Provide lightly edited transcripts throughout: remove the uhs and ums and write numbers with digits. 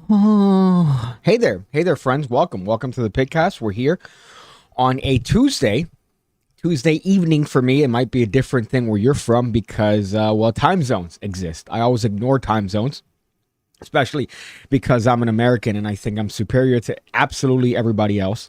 Oh, hey there, friends. Welcome to the PigCast. We're here on a Tuesday evening for me. It might be a different thing where you're from because, time zones exist. I always ignore time zones, especially because I'm an American and I think I'm superior to absolutely everybody else.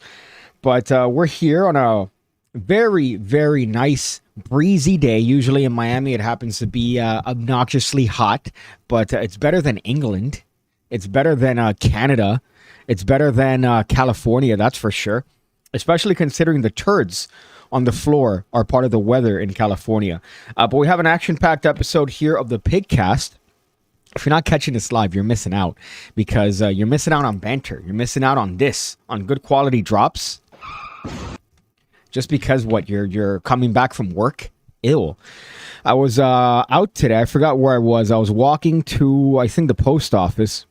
But we're here on a very, very nice breezy day. Usually in Miami, it happens to be obnoxiously hot, but it's better than England. It's better than Canada. It's better than California, that's for sure. Especially considering the turds on the floor are part of the weather in California. But we have an action-packed episode here of the PigCast. If you're not catching this live, you're missing out. Because you're missing out on banter. You're missing out on this. On good quality drops. Just because, you're coming back from work? Ew. I was out today. I forgot where I was. I was walking to, I think, the post office.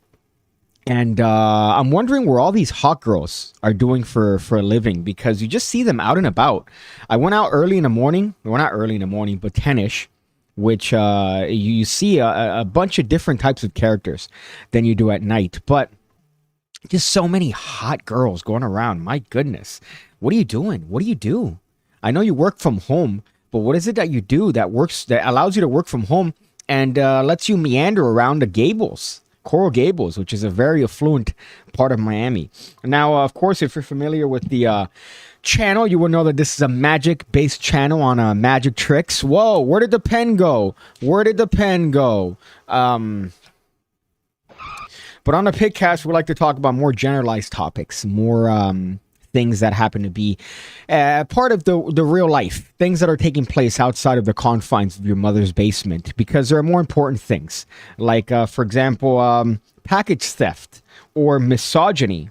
And I'm wondering where all these hot girls are doing for a living, because you just see them out and about. I went out early in the morning. Well, not early in the morning, but 10-ish, which you see a bunch of different types of characters than you do at night. But just so many hot girls going around. My goodness. What are you doing? What do you do? I know you work from home, but what is it that you do that allows you to work from home and lets you meander around the Gables? Coral Gables, which is a very affluent part of Miami. Now, of course, if you're familiar with the channel, you will know that this is a magic-based channel on magic tricks. Whoa, where did the pen go? Where did the pen go? But on the PigCast, we like to talk about more generalized topics, more things that happen to be part of the real life, things that are taking place outside of the confines of your mother's basement, because there are more important things, like, for example, package theft, or misogyny,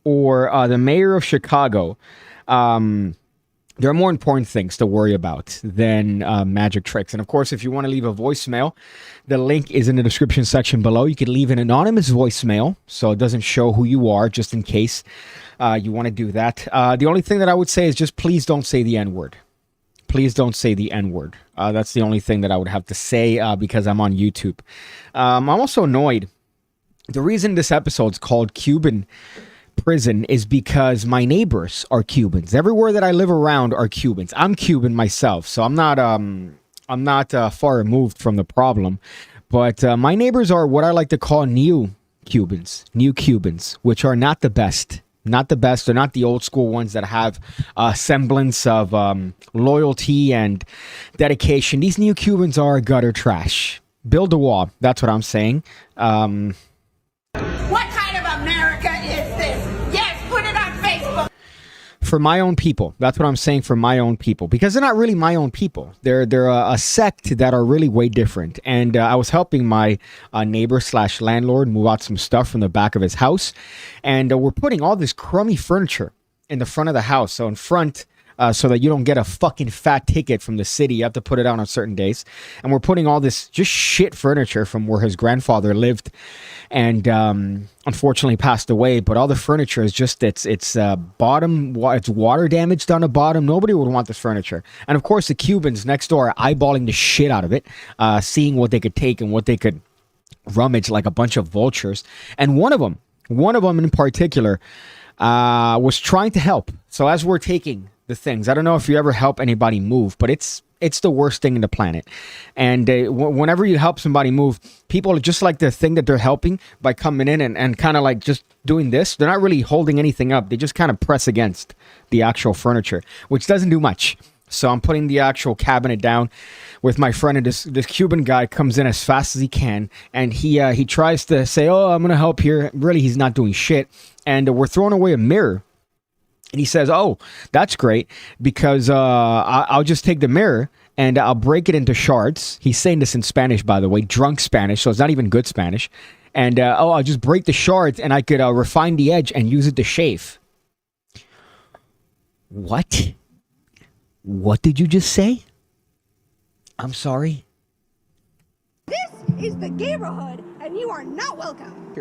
or the mayor of Chicago. There are more important things to worry about than magic tricks. And of course, if you want to leave a voicemail, the link is in the description section below. You can leave an anonymous voicemail, so it doesn't show who you are, just in case you want to do that. The only thing that I would say is just please don't say the N-word. Please don't say the N-word. That's the only thing that I would have to say because I'm on YouTube. I'm also annoyed. The reason this episode's called Cuban Prison is because my neighbors are Cubans. Everywhere that I live around are Cubans. I'm Cuban myself, so I'm not far removed from the problem. But my neighbors are what I like to call new Cubans, which are not the best. Not the best. They're not the old school ones that have a semblance of loyalty and dedication. These new Cubans are gutter trash. Build a wall. That's what I'm saying. What kind of America is this? Yes, put it on Facebook. For my own people. That's what I'm saying, for my own people. Because they're not really my own people. They're a sect that are really way different. And I was helping my neighbor / landlord move out some stuff from the back of his house. And we're putting all this crummy furniture in the front of the house. So in front, so that you don't get a fucking fat ticket from the city. You have to put it out on certain days. And we're putting all this just shit furniture from where his grandfather lived and unfortunately passed away. But all the furniture is just, it's water damaged on the bottom. Nobody would want this furniture. And of course, the Cubans next door are eyeballing the shit out of it, seeing what they could take and what they could rummage like a bunch of vultures. And one of them in particular, was trying to help. So as we're taking the things, I don't know if you ever help anybody move, but it's the worst thing in the planet. And whenever you help somebody move, people just like the thing that they're helping by coming in and kind of like just doing this. They're not really holding anything up. They just kind of press against the actual furniture, which doesn't do much. So I'm putting the actual cabinet down with my friend, and this Cuban guy comes in as fast as he can, and he tries to say, "Oh, I'm gonna help here." Really, he's not doing shit. And we're throwing away a mirror. And he says, "Oh, that's great, because I'll just take the mirror and I'll break it into shards." He's saying this in Spanish, by the way, drunk Spanish, so it's not even good Spanish. And, I'll just break the shards and I could refine the edge and use it to shave. What? What did you just say? I'm sorry. This is the Gabor Hood, and you are not welcome.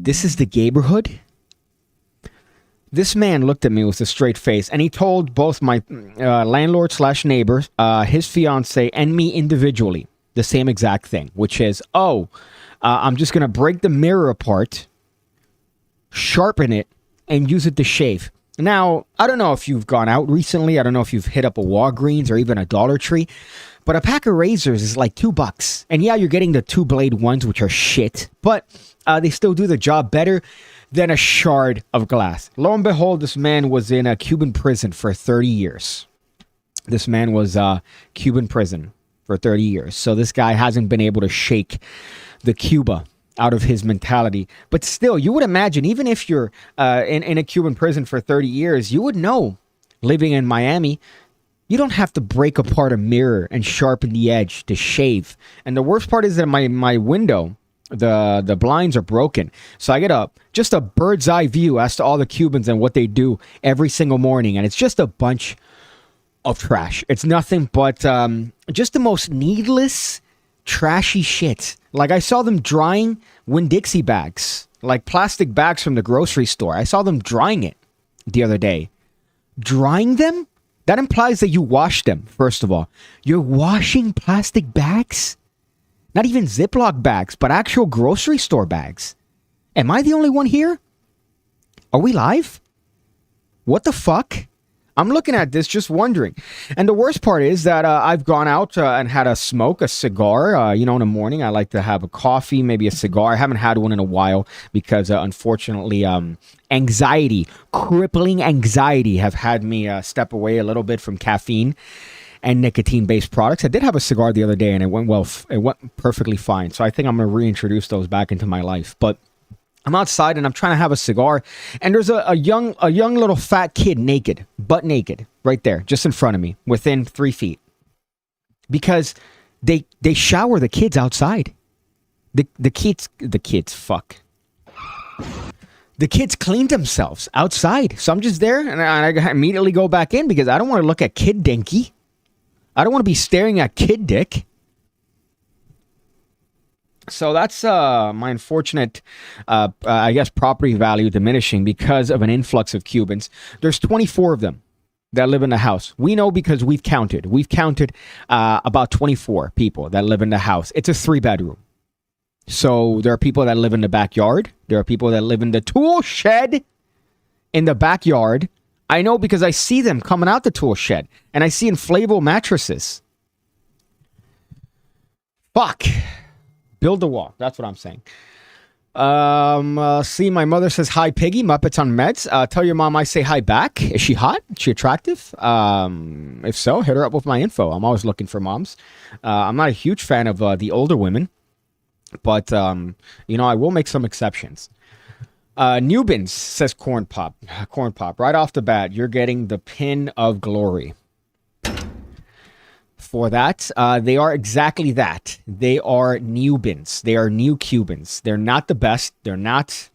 This is the Gabor Hood? This man looked at me with a straight face, and he told both my landlord / neighbor, his fiance, and me individually the same exact thing, which is, "Oh, I'm just going to break the mirror apart, sharpen it, and use it to shave. Now, I don't know if you've gone out recently. I don't know if you've hit up a Walgreens or even a Dollar Tree, but a pack of razors is like $2. And yeah, you're getting the 2-blade ones, which are shit, but they still do the job better than a shard of glass. Lo and behold, this man was in a Cuban prison for 30 years. This man was Cuban prison for 30 years. So this guy hasn't been able to shake the Cuba out of his mentality. But still, you would imagine, even if you're in a Cuban prison for 30 years, you would know, living in Miami, you don't have to break apart a mirror and sharpen the edge to shave. And the worst part is that my window, the blinds are broken. So I get just a bird's eye view as to all the Cubans and what they do every single morning. And it's just a bunch of trash. It's nothing but just the most needless, trashy shit. Like, I saw them drying Winn-Dixie bags, like plastic bags from the grocery store. I saw them drying it the other day. Drying them? That implies that you wash them, first of all. You're washing plastic bags? Not even Ziploc bags, but actual grocery store bags. Am I the only one here? Are we live? What the fuck? I'm looking at this just wondering. And the worst part is that I've gone out and had a smoke, a cigar. In the morning I like to have a coffee, maybe a cigar. I haven't had one in a while because unfortunately anxiety, crippling anxiety have had me step away a little bit from caffeine and nicotine-based products. I did have a cigar the other day and it went well. It went perfectly fine. So I think I'm going to reintroduce those back into my life. But I'm outside and I'm trying to have a cigar, and there's a young little fat kid naked, butt naked, right there, just in front of me, within 3 feet. Because they shower the kids outside. The kids cleaned themselves outside. So I'm just there and I immediately go back in because I don't want to look at kid dinky. I don't want to be staring at kid dick. So that's my unfortunate, property value diminishing because of an influx of Cubans. There's 24 of them that live in the house. We know because we've counted. We've counted about 24 people that live in the house. It's a 3-bedroom. So there are people that live in the backyard. There are people that live in the tool shed in the backyard. I know because I see them coming out the tool shed. And I see inflatable mattresses. Fuck. Build a wall. That's what I'm saying. See, my mother says, hi, Piggy. Muppets on meds. Tell your mom I say hi back. Is she hot? Is she attractive? If so, hit her up with my info. I'm always looking for moms. I'm not a huge fan of the older women. But, I will make some exceptions. Newbins, says Corn Pop. Corn Pop. Right off the bat, you're getting the pin of glory. For that, they are exactly that. They are Newbins. They are new Cubans. They're not the best. They're not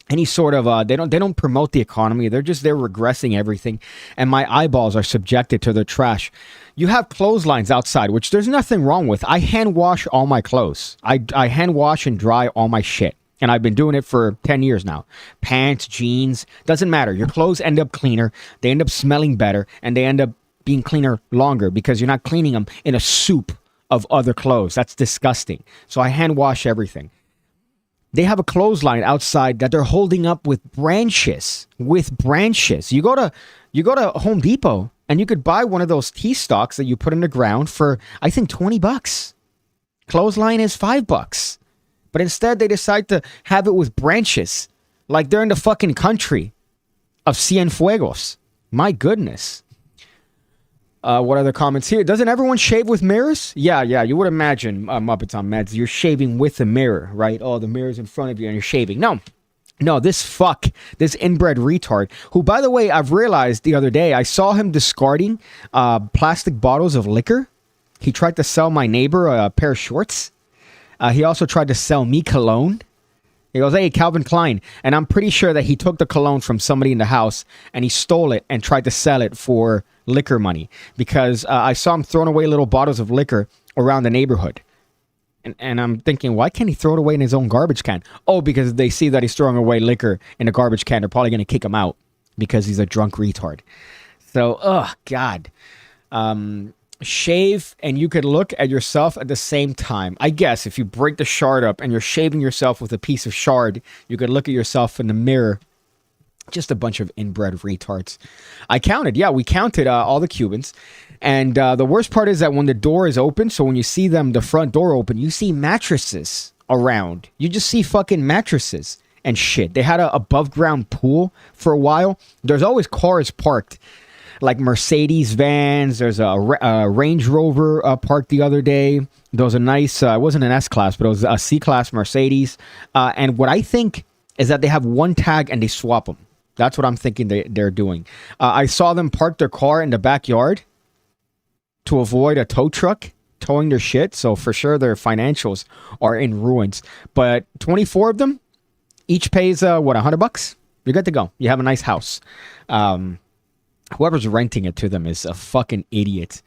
any sort of they don't promote the economy. They're regressing everything, and my eyeballs are subjected to their trash. You have clotheslines outside, which there's nothing wrong with. I hand wash all my clothes. I hand wash and dry all my shit. And I've been doing it for 10 years now. Pants, jeans, doesn't matter. Your clothes end up cleaner. They end up smelling better, and they end up being cleaner longer because you're not cleaning them in a soup of other clothes. That's disgusting. So I hand wash everything. They have a clothesline outside that they're holding up with branches. You go to Home Depot and you could buy one of those tea stalks that you put in the ground for, I think, $20. Clothesline is $5. But instead they decide to have it with branches. Like they're in the fucking country of Cienfuegos. My goodness. What other comments here? Doesn't everyone shave with mirrors? Yeah. You would imagine, Muppets on Meds, you're shaving with a mirror, right? Oh, the mirror's in front of you and you're shaving. No, this inbred retard, who, by the way, I've realized the other day, I saw him discarding plastic bottles of liquor. He tried to sell my neighbor a pair of shorts. He also tried to sell me cologne. He goes, hey, Calvin Klein. And I'm pretty sure that he took the cologne from somebody in the house and he stole it and tried to sell it for liquor money. Because I saw him throwing away little bottles of liquor around the neighborhood. And I'm thinking, why can't he throw it away in his own garbage can? Oh, because they see that he's throwing away liquor in a garbage can. They're probably going to kick him out because he's a drunk retard. So, oh, God. shave and you could look at yourself at the same time. I guess if you break the shard up and you're shaving yourself with a piece of shard, you could look at yourself in the mirror. Just a bunch of inbred retards. I counted. Yeah, we counted all the Cubans. And the worst part is that when the door is open, so when you see them, the front door open, you see mattresses around. You just see fucking mattresses and shit. They had a above ground pool for a while. There's always cars parked, like Mercedes vans. There's a Range Rover parked the other day. There was a nice, it wasn't an S-Class, but it was a C-Class Mercedes. And what I think is that they have one tag and they swap them. That's what I'm thinking they're doing. I saw them park their car in the backyard to avoid a tow truck towing their shit. So for sure their financials are in ruins. But 24 of them, each pays, $100? You're good to go. You have a nice house. Whoever's renting it to them is a fucking idiot.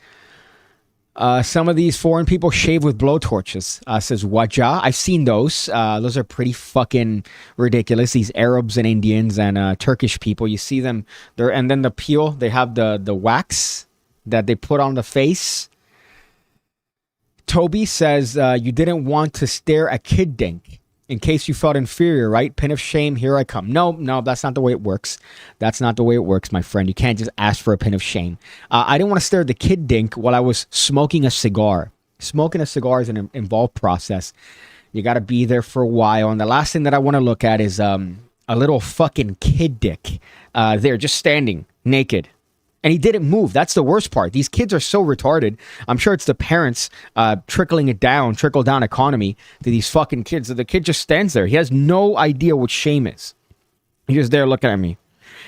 Some of these foreign people shave with blowtorches, says Waja. I've seen those. Those are pretty fucking ridiculous. These Arabs and Indians and Turkish people, you see them there, and then the peel, they have the wax that they put on the face. Toby says you didn't want to stare at Kid Dink in case you felt inferior, right? Pin of shame, here I come. No, that's not the way it works. That's not the way it works, my friend. You can't just ask for a pin of shame. I didn't want to stare at the Kid Dink while I was smoking a cigar. Smoking a cigar is an involved process. You got to be there for a while. And the last thing that I want to look at is a little fucking kid dick there, just standing naked. And he didn't move. That's the worst part. These kids are so retarded. I'm sure it's the parents trickle down economy to these fucking kids. The kid just stands there. He has no idea what shame is. He's just there looking at me.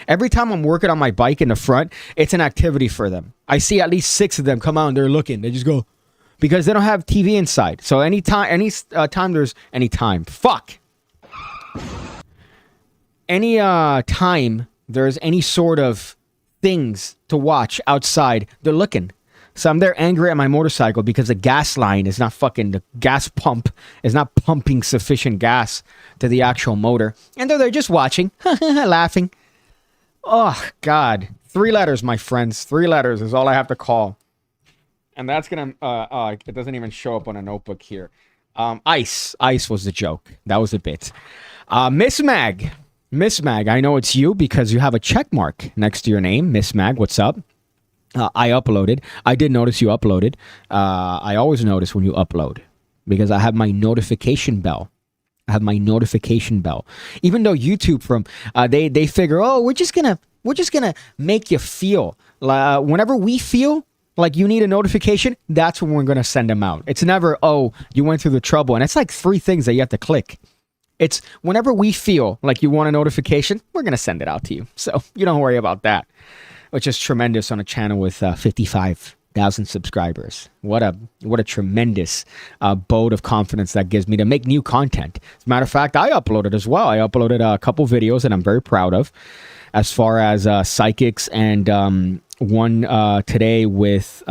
Every time I'm working on my bike in the front, it's an activity for them. I see at least 6 of them come out and they're looking. They just go, because they don't have TV inside. So anytime time there's any sort of things to watch outside, they're looking. So I'm there angry at my motorcycle because the gas line is not fucking, the gas pump is not pumping sufficient gas to the actual motor. And they're there just watching, laughing. Oh, God. 3 letters, my friends. 3 letters is all I have to call. And that's going to, it doesn't even show up on a notebook here. Ice. Ice was the joke. That was a bit. Miss Mag, I know it's you because you have a check mark next to your name. Miss Mag, what's up? I uploaded. I did notice you uploaded. I always notice when you upload because I have my notification bell. Even though YouTube they figure, oh, we're just gonna make you feel whenever we feel like you need a notification, that's when we're gonna send them out. It's never, oh, you went through the trouble, and it's like 3 things that you have to click. It's whenever we feel like you want a notification, we're going to send it out to you. So you don't worry about that, which is tremendous on a channel with 55,000 subscribers. What a tremendous boat of confidence that gives me to make new content. As a matter of fact, I uploaded as well. I uploaded a couple videos that I'm very proud of as far as psychics and one today with...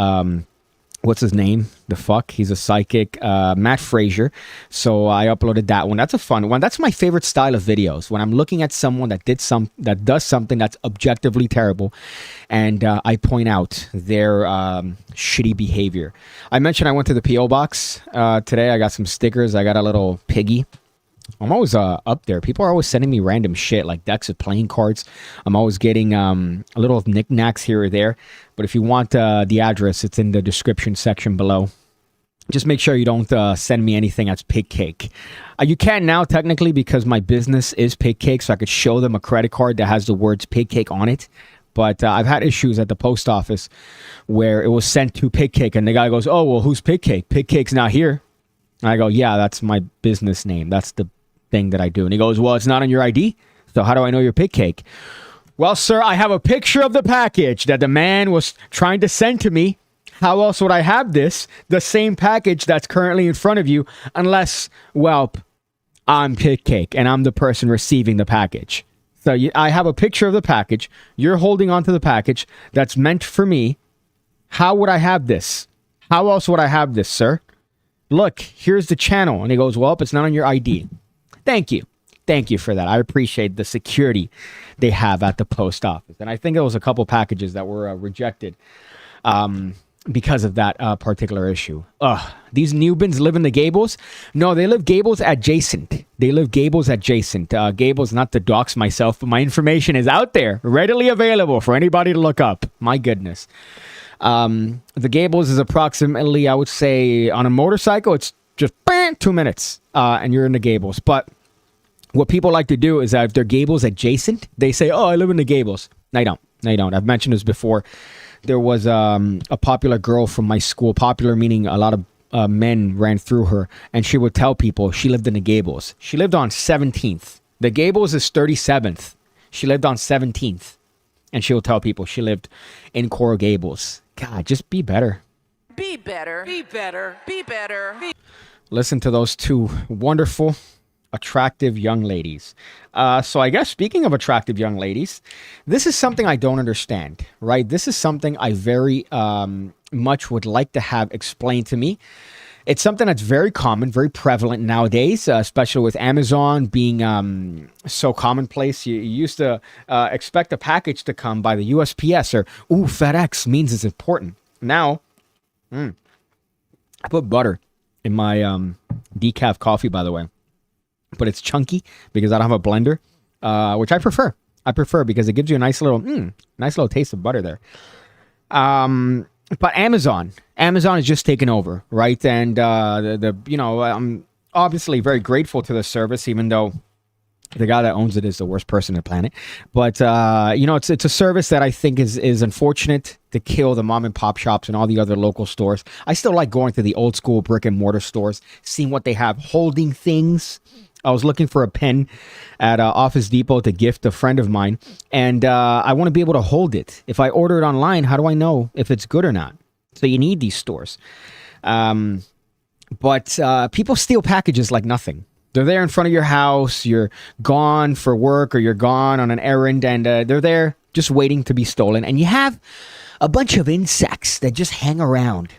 what's his name? The fuck? He's a psychic. Matt Frazier. So I uploaded that one. That's a fun one. That's my favorite style of videos. When I'm looking at someone that does something that's objectively terrible, and I point out their shitty behavior. I mentioned I went to the P.O. box today. I got some stickers. I got a little piggy. I'm always up there. People are always sending me random shit like decks of playing cards. I'm always getting a little knickknacks here or there. But if you want the address, it's in the description section below. Just make sure you don't send me anything that's PigCake. You can now technically because my business is PigCake, so I could show them a credit card that has the words PigCake on it. But I've had issues at the post office where it was sent to PigCake and the guy goes, oh, well, who's PigCake? PigCake's not here. And I go, yeah, that's my business name. That's the thing that I do. And he goes, well, it's not on your ID. So how do I know you're PigCake? Well, sir, I have a picture of the package that the man was trying to send to me. How else would I have this? The same package that's currently in front of you, unless, well, I'm PigCake and I'm the person receiving the package. So I have a picture of the package. You're holding onto the package that's meant for me. How would I have this? How else would I have this, sir? Look, here's the channel. And he goes, well, it's not on your ID. Thank you. Thank you for that. I appreciate the security they have at the post office. And I think there was a couple packages that were rejected. because of that particular issue. These Cubans live in the Gables? No, they live Gables adjacent. Gables, not to dox myself, but my information is out there, readily available for anybody to look up. My goodness. The Gables is approximately, I would say, on a motorcycle, it's just 2 minutes, and you're in the Gables. But what people like to do is that if they're Gables adjacent, they say, oh, I live in the Gables. No, you don't. I've mentioned this before. There was a popular girl from my school, popular meaning a lot of men ran through her, and she would tell people she lived in the Gables. She lived on 17th. The Gables is 37th. She lived on 17th. And she will tell people she lived in Coral Gables. God, just be better. Be better. Be better. Be better. Listen to those two wonderful, attractive young ladies. So I guess speaking of attractive young ladies, this is something I don't understand, right? This is something I very much would like to have explained to me. It's something that's very common, very prevalent nowadays, especially with Amazon being so commonplace. You used to expect a package to come by the USPS or, FedEx means it's important. Now, I put butter in my decaf coffee, by the way. But it's chunky because I don't have a blender, which I prefer. Because it gives you a nice little taste of butter there. But Amazon is just taken over, right? And I'm obviously very grateful to the service, even though the guy that owns it is the worst person on the planet. But it's a service that I think is unfortunate to kill the mom and pop shops and all the other local stores. I still like going to the old school brick and mortar stores, seeing what they have, holding things. I was looking for a pen at Office Depot to gift a friend of mine, and I want to be able to hold it. If I order it online, how do I know if it's good or not? So you need these stores. But people steal packages like nothing. They're there in front of your house, you're gone for work or you're gone on an errand, and they're there just waiting to be stolen. And you have a bunch of insects that just hang around,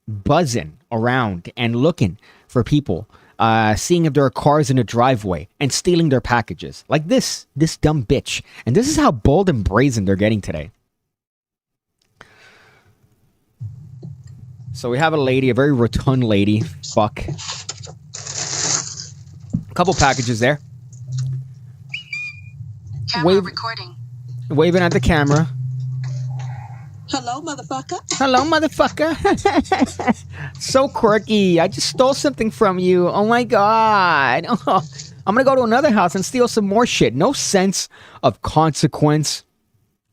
buzzing around and looking for people. Seeing if there are cars in the driveway and stealing their packages. Like this dumb bitch. And this is how bold and brazen they're getting today. So we have a lady, a very rotund lady. Fuck. A couple packages there. Camera recording. Waving at the camera. Hello, motherfucker. Hello, motherfucker. So quirky. I just stole something from you. Oh, my God. Oh, I'm going to go to another house and steal some more shit. No sense of consequence.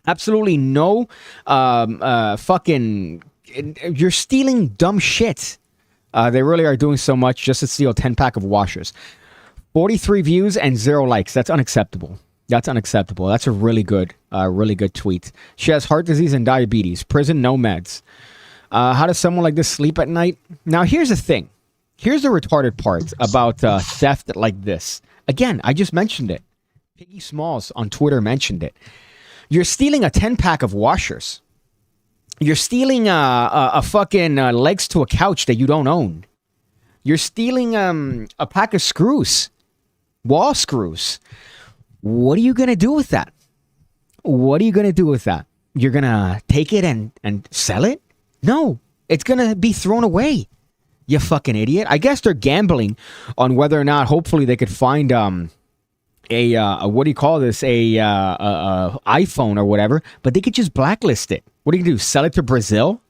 Absolutely no fucking... You're stealing dumb shit. They really are doing so much just to steal a 10-pack of washers. 43 views and 0 likes. That's unacceptable. That's unacceptable. That's a really good tweet. She has heart disease and diabetes. Prison, no meds. How does someone like this sleep at night? Now, here's the thing. Here's the retarded part about theft like this. Again, I just mentioned it. Piggy Smalls on Twitter mentioned it. You're stealing a 10-pack of washers. You're stealing a fucking legs to a couch that you don't own. You're stealing a pack of screws. Wall screws. What are you going to do with that? What are you going to do with that? You're going to take it and sell it? No, it's going to be thrown away. You fucking idiot. I guess they're gambling on whether or not, hopefully, they could find a what do you call this? A iPhone or whatever, but they could just blacklist it. What do you do? Sell it to Brazil?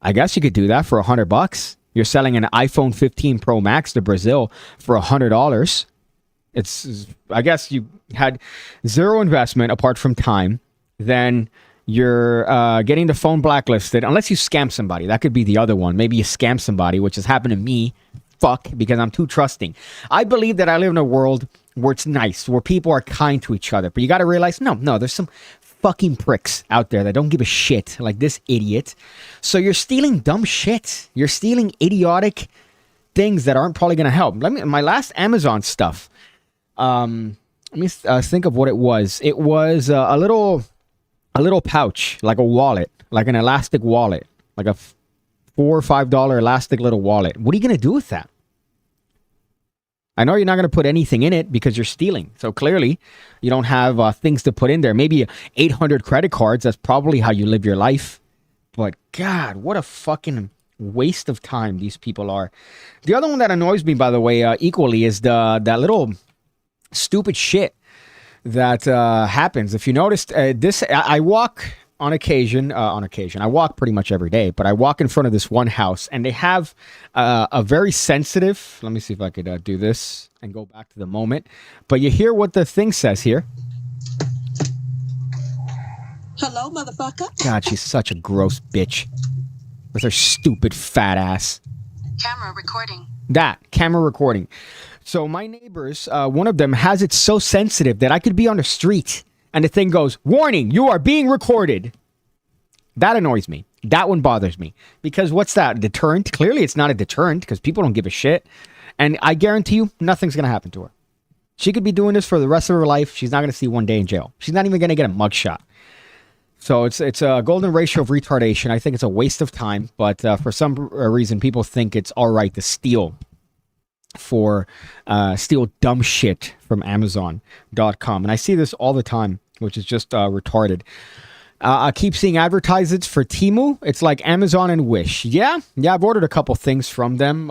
I guess you could do that for $100. You're selling an iPhone 15 Pro Max to Brazil for $100. It's, I guess you had zero investment apart from time. Then you're getting the phone blacklisted, unless you scam somebody. That could be the other one. Maybe you scam somebody, which has happened to me. Fuck, because I'm too trusting. I believe that I live in a world where it's nice, where people are kind to each other. But you got to realize, no, there's some fucking pricks out there that don't give a shit, like this idiot. So you're stealing dumb shit. You're stealing idiotic things that aren't probably going to help. My last Amazon stuff. Let me think of what it was. It was a little pouch, like a wallet, like an elastic wallet, like a $4 or $5 elastic little wallet. What are you going to do with that? I know you're not going to put anything in it because you're stealing. So clearly you don't have things to put in there. Maybe 800 credit cards. That's probably how you live your life. But God, what a fucking waste of time these people are. The other one that annoys me, by the way, equally is that little stupid shit that happens. If you noticed, I walk on occasion. I walk pretty much every day, but I walk in front of this one house, and they have a very sensitive. Let me see if I could do this and go back to the moment. But you hear what the thing says here. Hello, motherfucker. God, she's such a gross bitch with her stupid fat ass. Camera recording. That camera recording. So my neighbors, one of them has it so sensitive that I could be on the street and the thing goes, "Warning, you are being recorded." That annoys me. That one bothers me. Because what's that? Deterrent? Clearly it's not a deterrent because people don't give a shit. And I guarantee you, nothing's going to happen to her. She could be doing this for the rest of her life. She's not going to see one day in jail. She's not even going to get a mugshot. So it's a golden ratio of retardation. I think it's a waste of time. But for some reason, people think it's all right to steal dumb shit from Amazon.com. And I see this all the time, which is just retarded. I keep seeing advertisements for Temu. It's like Amazon and Wish. Yeah, I've ordered a couple things from them.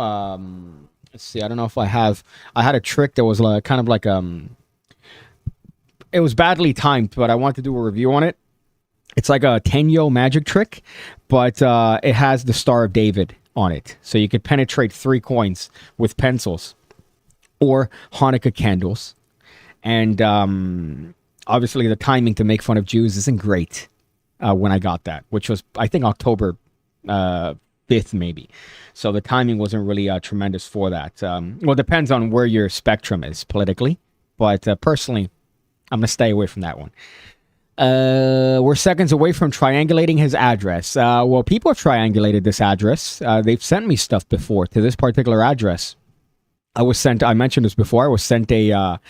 Let's see. I don't know if I have. I had a trick that was like, kind of like it was badly timed, but I want to do a review on it. It's like a Tenyo magic trick, but it has the Star of David on it. So you could penetrate 3 coins with pencils or Hanukkah candles. And obviously the timing to make fun of Jews isn't great when I got that, which was, I think, October 5th maybe. So the timing wasn't really tremendous for that. Well, it depends on where your spectrum is politically. But personally, I'm going to stay away from that one. We're seconds away from triangulating his address. Well, people have triangulated this address. They've sent me stuff before to this particular address. I mentioned this before, I was sent a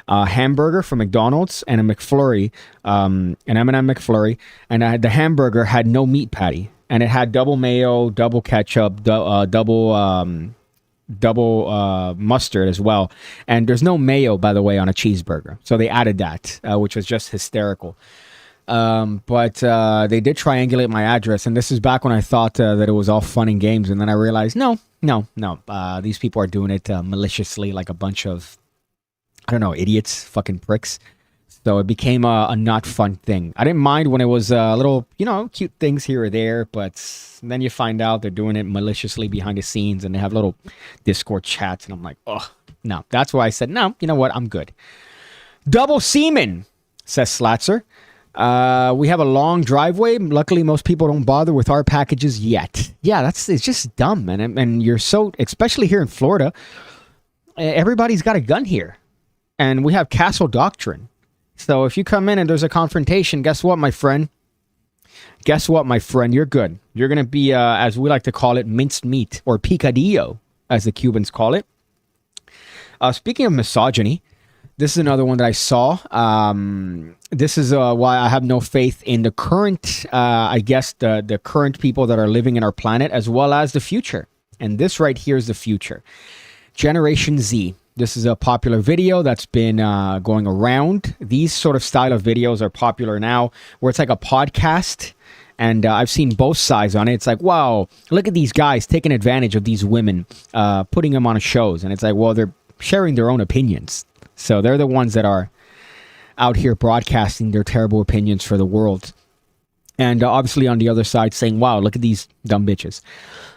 hamburger from McDonald's and a McFlurry, an M&M McFlurry, and the hamburger had no meat patty. And it had double mayo, double ketchup, double mustard as well. And there's no mayo, by the way, on a cheeseburger. So they added that, which was just hysterical. But they did triangulate my address. And this is back when I thought that it was all fun and games. And then I realized, no. These people are doing it maliciously, like a bunch of, I don't know, idiots, fucking pricks. So it became a not fun thing. I didn't mind when it was little, cute things here or there, but then you find out they're doing it maliciously behind the scenes and they have little Discord chats, and I'm like, oh, no. That's why I said, no, you know what? I'm good. Double semen, says Slatzer. We have a long driveway. Luckily, most people don't bother with our packages yet. Yeah, it's just dumb, man. And you're so, especially here in Florida, everybody's got a gun here. And we have castle doctrine. So if you come in and there's a confrontation, guess what, my friend? You're good. You're going to be, as we like to call it, minced meat, or picadillo, as the Cubans call it. Speaking of misogyny, this is another one that I saw. This is why I have no faith in the current, the current people that are living in our planet, as well as the future. And this right here is the future. Generation Z. This is a popular video that's been going around. These sort of style of videos are popular now, where it's like a podcast. And I've seen both sides on it. It's like, wow, look at these guys taking advantage of these women, putting them on shows. And it's like, well, they're sharing their own opinions. So they're the ones that are out here broadcasting their terrible opinions for the world. And obviously on the other side saying, wow, look at these dumb bitches.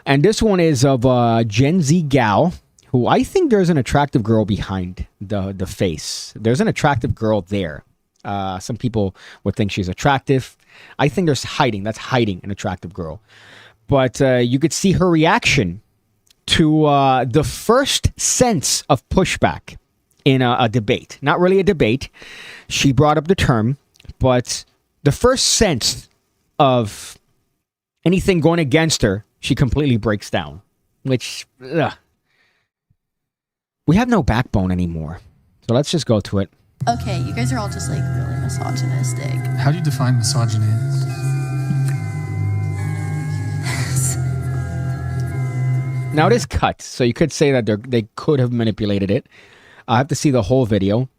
And this one is of a Gen Z gal, who I think there's an attractive girl behind the face. There's an attractive girl there. Some people would think she's attractive. I think that's hiding an attractive girl. But you could see her reaction to the first sense of pushback in a debate. Not really a debate. She brought up the term, but the first sense of anything going against her, she completely breaks down. Which, we have no backbone anymore. So let's just go to it. Okay, you guys are all just like really misogynistic. How do you define misogyny? Now it is cut, so you could say that they could have manipulated it. I have to see the whole video.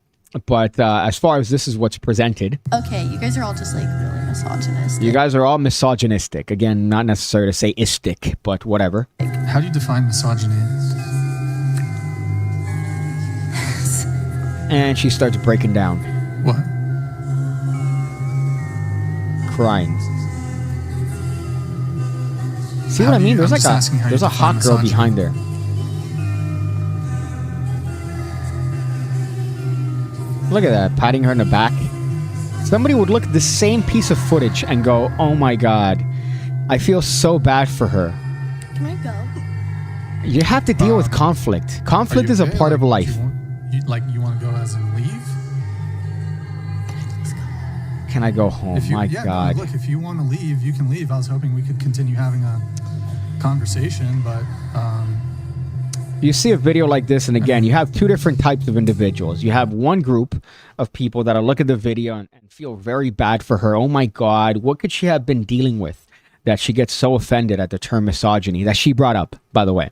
But as far as this is what's presented, Okay, you guys are all just like really misogynistic. you guys are all misogynistic. Again, not necessary to say istic, but whatever. How do you define misogyny? And she starts breaking down, What? crying. See How what I do mean? you- There's I'm like just asking how there's you a hot define girl behind there. Look at that, patting her in the back. Somebody would look at the same piece of footage and go, "Oh my God, I feel so bad for her." Can I go? You have to deal with conflict. Are Conflict you is a okay? part of Like, life. You want to go as in leave? Can I go home? If you, My yeah, God. No, look, if you want to leave, you can leave. I was hoping we could continue having a conversation, but You see a video like this, and again, you have two different types of individuals. You have one group of people that'll look at the video and feel very bad for her. Oh my God, what could she have been dealing with that she gets so offended at the term misogyny that she brought up, by the way?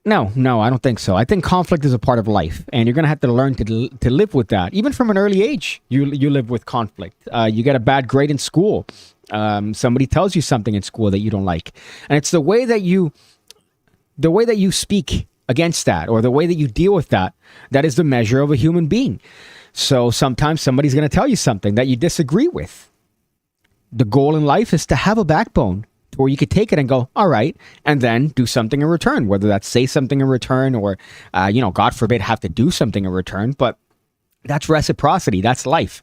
No, I don't think so. I think conflict is a part of life, and you're going to have to learn to live with that. Even from an early age, you live with conflict. You get a bad grade in school. Somebody tells you something in school that you don't like, and it's the way that you speak against that, or the way that you deal with that, that is the measure of a human being. So sometimes somebody's going to tell you something that you disagree with. The goal in life is to have a backbone to where you could take it and go, all right, and then do something in return, whether that's say something in return or, God forbid, have to do something in return. But that's reciprocity. That's life.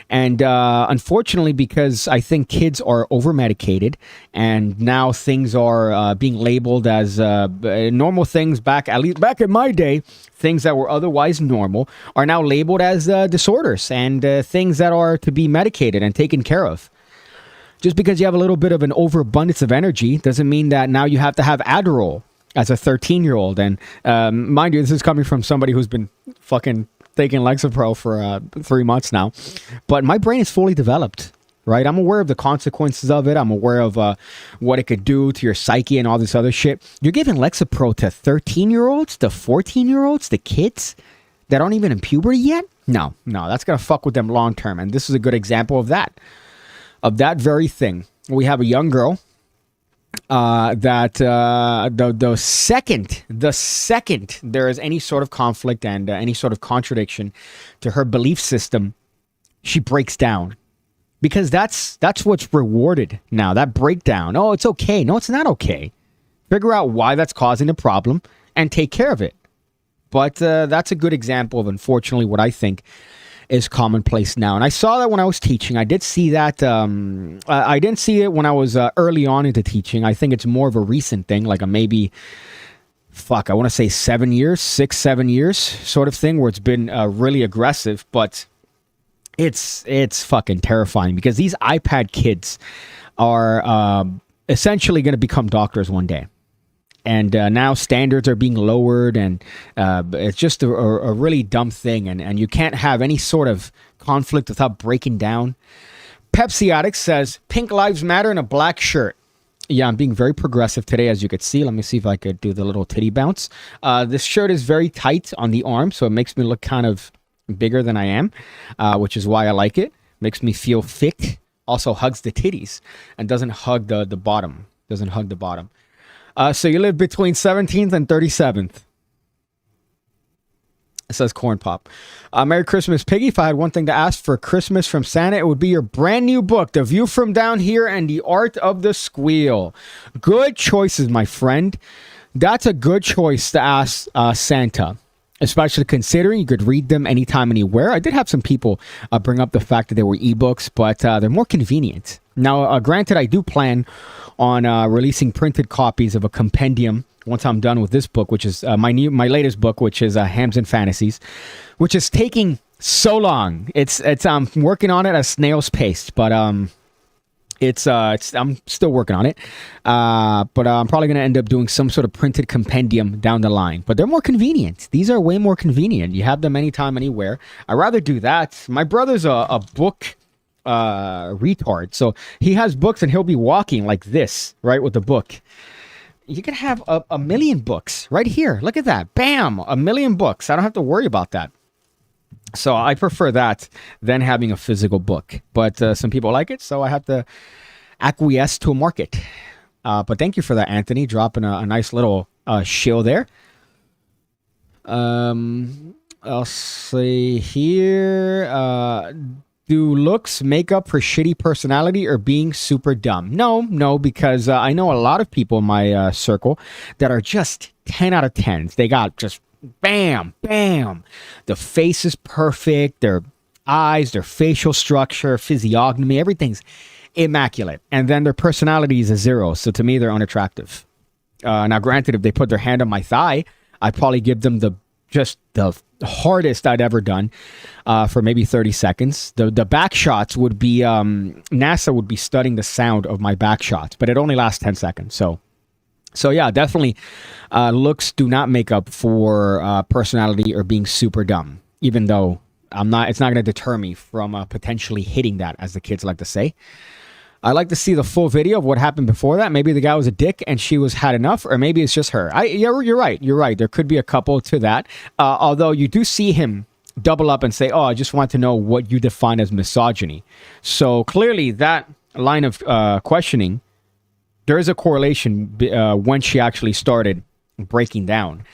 And unfortunately, because I think kids are over-medicated, and now things are being labeled as normal things, at least back in my day, things that were otherwise normal are now labeled as disorders and things that are to be medicated and taken care of. Just because you have a little bit of an overabundance of energy doesn't mean that now you have to have Adderall as a 13-year-old. And mind you, this is coming from somebody who's been fucking taking Lexapro for 3 months now. But my brain is fully developed, right? I'm aware of the consequences of it. I'm aware of what it could do to your psyche and all this other shit. You're giving Lexapro to 13-year-olds, to 14-year-olds, to kids that aren't even in puberty yet? No, that's going to fuck with them long term. And this is a good example of that. Of that very thing. We have a young girl that the second there is any sort of conflict and any sort of contradiction to her belief system, she breaks down. Because that's what's rewarded now, that breakdown. Oh, it's okay. No, it's not okay. Figure out why that's causing the problem and take care of it. But that's a good example of, unfortunately, what I think is commonplace now. And I saw that when I was teaching. I did see that. I didn't see it when I was early on into teaching. I think it's more of a recent thing, like a maybe, I want to say 7 years, 6-7 years sort of thing, where it's been really aggressive. But it's fucking terrifying, because these iPad kids are essentially going to become doctors one day. And now standards are being lowered, and it's just a really dumb thing. And you can't have any sort of conflict without breaking down. Pepsi Addict says, Pink Lives Matter in a black shirt. Yeah, I'm being very progressive today, as you could see. Let me see if I could do the little titty bounce. This shirt is very tight on the arm, so it makes me look kind of bigger than I am, which is why I like it. Makes me feel fit. Also hugs the titties and doesn't hug the bottom. Doesn't hug the bottom. So you live between 17th and 37th. It says Corn Pop. Merry Christmas, Piggy. If I had one thing to ask for Christmas from Santa, it would be your brand new book, The View from Down Here and the Art of the Squeal. Good choices, my friend. That's a good choice to ask Santa. Especially considering you could read them anytime, anywhere. I did have some people bring up the fact that they were ebooks, but they're more convenient. Now, granted, I do plan on releasing printed copies of a compendium once I'm done with this book, which is my latest book, which is Hams and Fantasies, which is taking so long. It's I'm working on it at a snail's pace, but I'm still working on it. But I'm probably going to end up doing some sort of printed compendium down the line. But they're more convenient. These are way more convenient. You have them anytime, anywhere. I'd rather do that. My brother's a book retard. So he has books and he'll be walking like this, right, with the book. you could have a million books right here. Look at that. Bam, a million books. I don't have to worry about that. So I prefer that than having a physical book. But some people like it, so I have to acquiesce to a market. But thank you for that, Anthony, dropping a nice little shill there. I'll see here. Do looks make up for shitty personality or being super dumb? No, because I know a lot of people in my circle that are just 10 out of 10s. They got just bam, bam. The face is perfect. Their eyes, their facial structure, physiognomy, everything's immaculate. And then their personality is a 0. So to me, they're unattractive. Now, granted, if they put their hand on my thigh, I'd probably give them the hardest I'd ever done for maybe 30 seconds. The back shots would be, NASA would be studying the sound of my back shots, but it only lasts 10 seconds. So yeah, definitely looks do not make up for personality or being super dumb, even though it's not going to deter me from potentially hitting that, as the kids like to say. I like to see the full video of what happened before that. Maybe the guy was a dick and she had enough, or maybe it's just her. You're right. There could be a couple to that. Although you do see him double up and say, "Oh, I just want to know what you define as misogyny." So clearly, that line of questioning, there is a correlation when she actually started breaking down.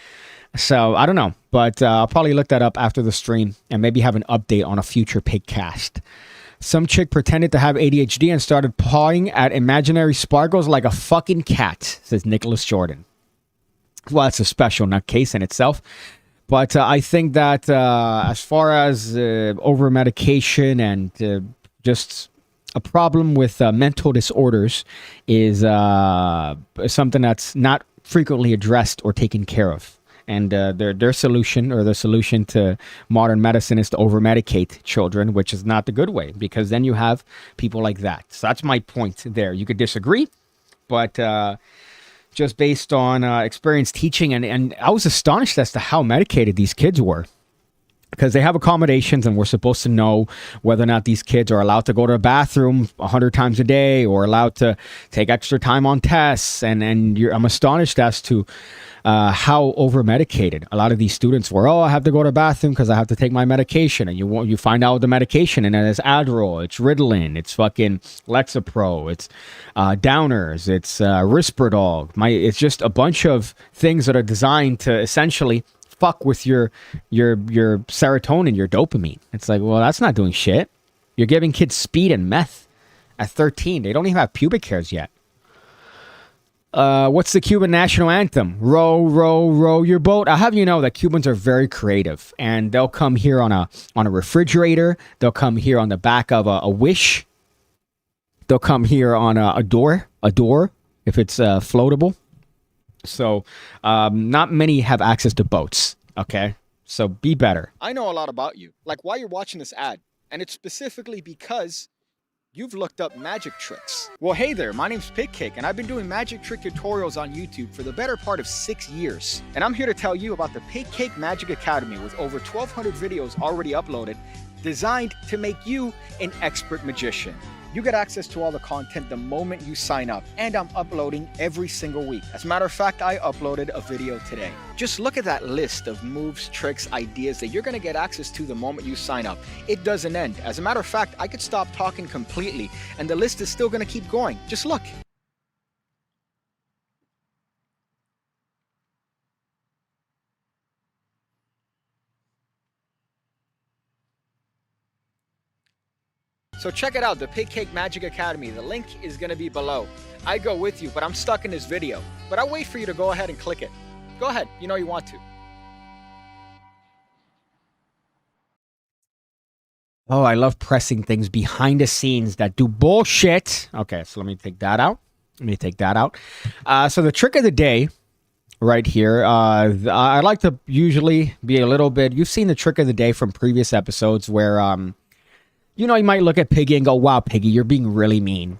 So I don't know, but I'll probably look that up after the stream and maybe have an update on a future PigCast. Some chick pretended to have ADHD and started pawing at imaginary sparkles like a fucking cat, says Nicholas Jordan. Well, it's a special nutcase in itself. But I think that as far as over-medication and just a problem with mental disorders is something that's not frequently addressed or taken care of. And their solution, or the solution to modern medicine, is to over-medicate children, which is not the good way, because then you have people like that. So that's my point there. You could disagree, but just based on experience teaching, and I was astonished as to how medicated these kids were. Because they have accommodations, and we're supposed to know whether or not these kids are allowed to go to the bathroom 100 times a day or allowed to take extra time on tests. And I'm astonished as to how over-medicated a lot of these students were. Oh, I have to go to the bathroom because I have to take my medication. And you find out the medication, and it's Adderall, it's Ritalin, it's fucking Lexapro, it's Downers, it's Risperdal. It's just a bunch of things that are designed to essentially fuck with your serotonin, your dopamine. It's like, well, that's not doing shit. You're giving kids speed and meth at 13. They don't even have pubic hairs yet. What's the Cuban national anthem? Row, row, row your boat. I'll have you know that Cubans are very creative, and they'll come here on a refrigerator. They'll come here on the back of a wish. They'll come here on a door if it's floatable. So not many have access to boats, okay? So be better. I know a lot about you, like why you're watching this ad, and it's specifically because you've looked up magic tricks. Well, hey there, my name's PigCake, and I've been doing magic trick tutorials on YouTube for the better part of 6 years. And I'm here to tell you about the PigCake Magic Academy with over 1,200 videos already uploaded, designed to make you an expert magician. You get access to all the content the moment you sign up, and I'm uploading every single week. As a matter of fact, I uploaded a video today. Just look at that list of moves, tricks, ideas that you're gonna get access to the moment you sign up. It doesn't end. As a matter of fact, I could stop talking completely, and the list is still gonna keep going. Just look. So check it out, the PigCake Magic Academy. The link is going to be below. I go with you, but I'm stuck in this video. But I'll wait for you to go ahead and click it. Go ahead, you know you want to. Oh, I love pressing things behind the scenes that do bullshit. Okay, so let me take that out. So the trick of the day right here, I like to usually be a little bit... You've seen the trick of the day from previous episodes where... you know, you might look at Piggy and go, wow, Piggy, you're being really mean.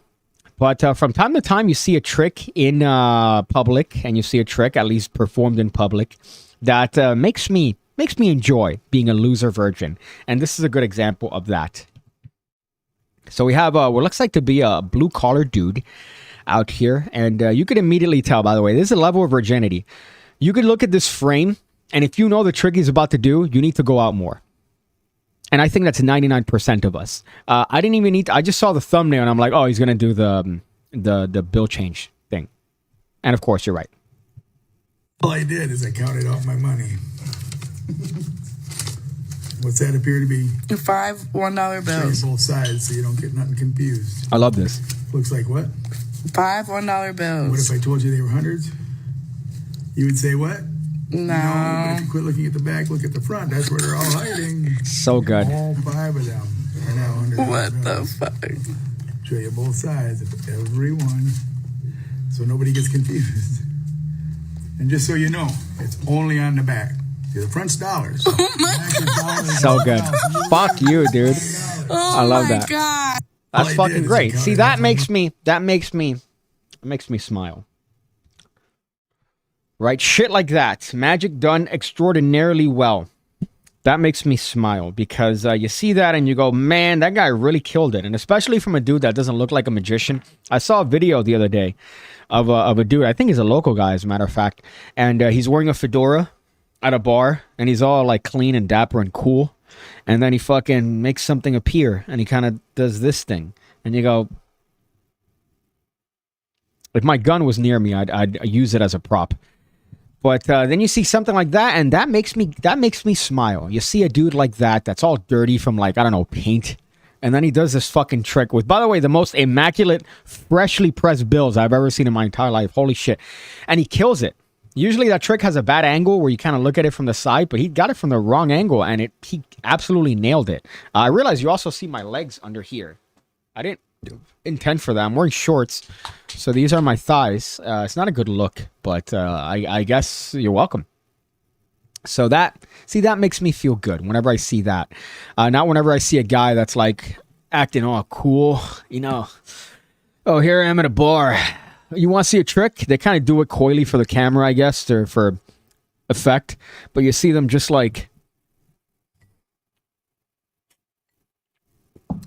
But from time to time, you see a trick in public, and you see a trick, at least performed in public, that makes me enjoy being a loser virgin. And this is a good example of that. So we have what looks like to be a blue-collar dude. out here. And you could immediately tell, by the way, this is a level of virginity. You could look at this frame, and if you know the trick he's about to do, you need to go out more. And I think that's 99% of us. I didn't even need to, I just saw the thumbnail, and I'm like, oh, he's going to do the bill change thing. And of course, you're right. All I did is I counted out my money. What's that appear to be? 5 $1 bills. Both sides so you don't get nothing confused. I love this. Looks like what? 5 $1 bills. What if I told you they were hundreds? You would say what? No. But if you quit looking at the back, look at the front. That's where they're all hiding. So good. All 5 of them are now hundreds. What the fuck? Show you both sides of every one so nobody gets confused. And just so you know, it's only on the back. See, the front's dollars. So good. Fuck you, dude. Oh I love that. God. That's fucking great. See, that makes me smile. Right? Shit like that. Magic done extraordinarily well. That makes me smile because you see that and you go, man, that guy really killed it. And especially from a dude that doesn't look like a magician. I saw a video the other day of a dude, I think he's a local guy as a matter of fact, and he's wearing a fedora at a bar, and he's all like clean and dapper and cool, and then he fucking makes something appear, and he kind of does this thing, and you go, if my gun was near me, I'd use it as a prop. But then you see something like that, and that makes me smile. You see a dude like that that's all dirty from, like, I don't know, paint, and then he does this fucking trick with, by the way, the most immaculate, freshly pressed bills I've ever seen in my entire life. Holy shit. And he kills it. Usually that trick has a bad angle where you kind of look at it from the side, but he got it from the wrong angle, and he absolutely nailed it. I realize you also see my legs under here. I didn't intend for that. I'm wearing shorts, so these are my thighs. It's not a good look, but I guess you're welcome. So that makes me feel good whenever I see that. Not whenever I see a guy that's like acting all cool, you know. Oh, here I am at a bar. You want to see a trick? They kind of do it coyly for the camera, I guess, or for effect. But you see them just like,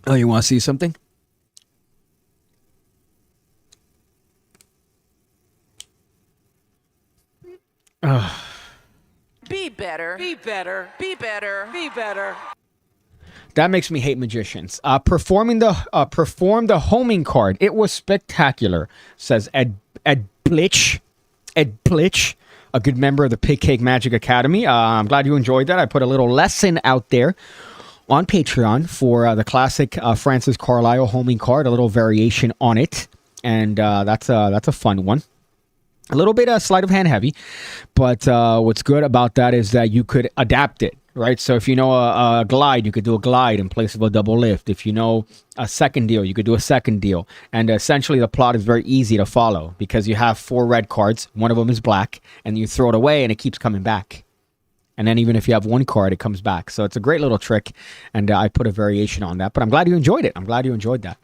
oh, you want to see something? Be better. Be better. Be better. Be better. That makes me hate magicians. Perform the homing card. It was spectacular, says Ed Blitch. Ed Blitch, a good member of the PigCake Magic Academy. I'm glad you enjoyed that. I put a little lesson out there on Patreon for the classic Francis Carlisle homing card, a little variation on it, and that's a fun one. A little bit sleight of hand heavy, but what's good about that is that you could adapt it, right? So if you know a glide, you could do a glide in place of a double lift. If you know a second deal, you could do a second deal. And essentially the plot is very easy to follow because you have 4 red cards. One of them is black, and you throw it away and it keeps coming back. And then even if you have 1 card, it comes back. So it's a great little trick, and I put a variation on that. But I'm glad you enjoyed it. I'm glad you enjoyed that.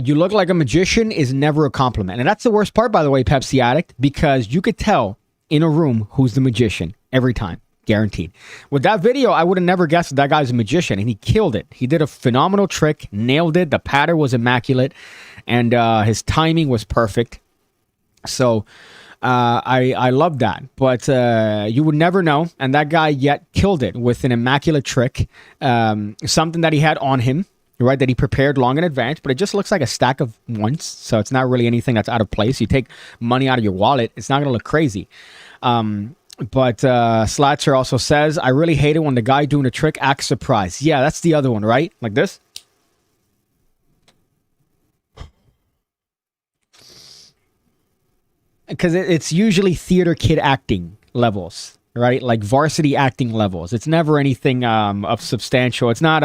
You look like a magician is never a compliment. And that's the worst part, by the way, Pepsi Addict, because you could tell in a room who's the magician every time. Guaranteed. With that video, I would have never guessed that guy's a magician, and he killed it. He did a phenomenal trick, nailed it. The pattern was immaculate, and his timing was perfect. So I love that. But you would never know, and that guy yet killed it with an immaculate trick. Something that he had on him, right, that he prepared long in advance, but it just looks like a stack of ones, so it's not really anything that's out of place. You take money out of your wallet, it's not going to look crazy. But Slatzer also says, I really hate it when the guy doing a trick acts surprised. Yeah, that's the other one, right? Like this. Because it's usually theater kid acting levels. Right, like varsity acting levels. It's never anything of substantial. It's not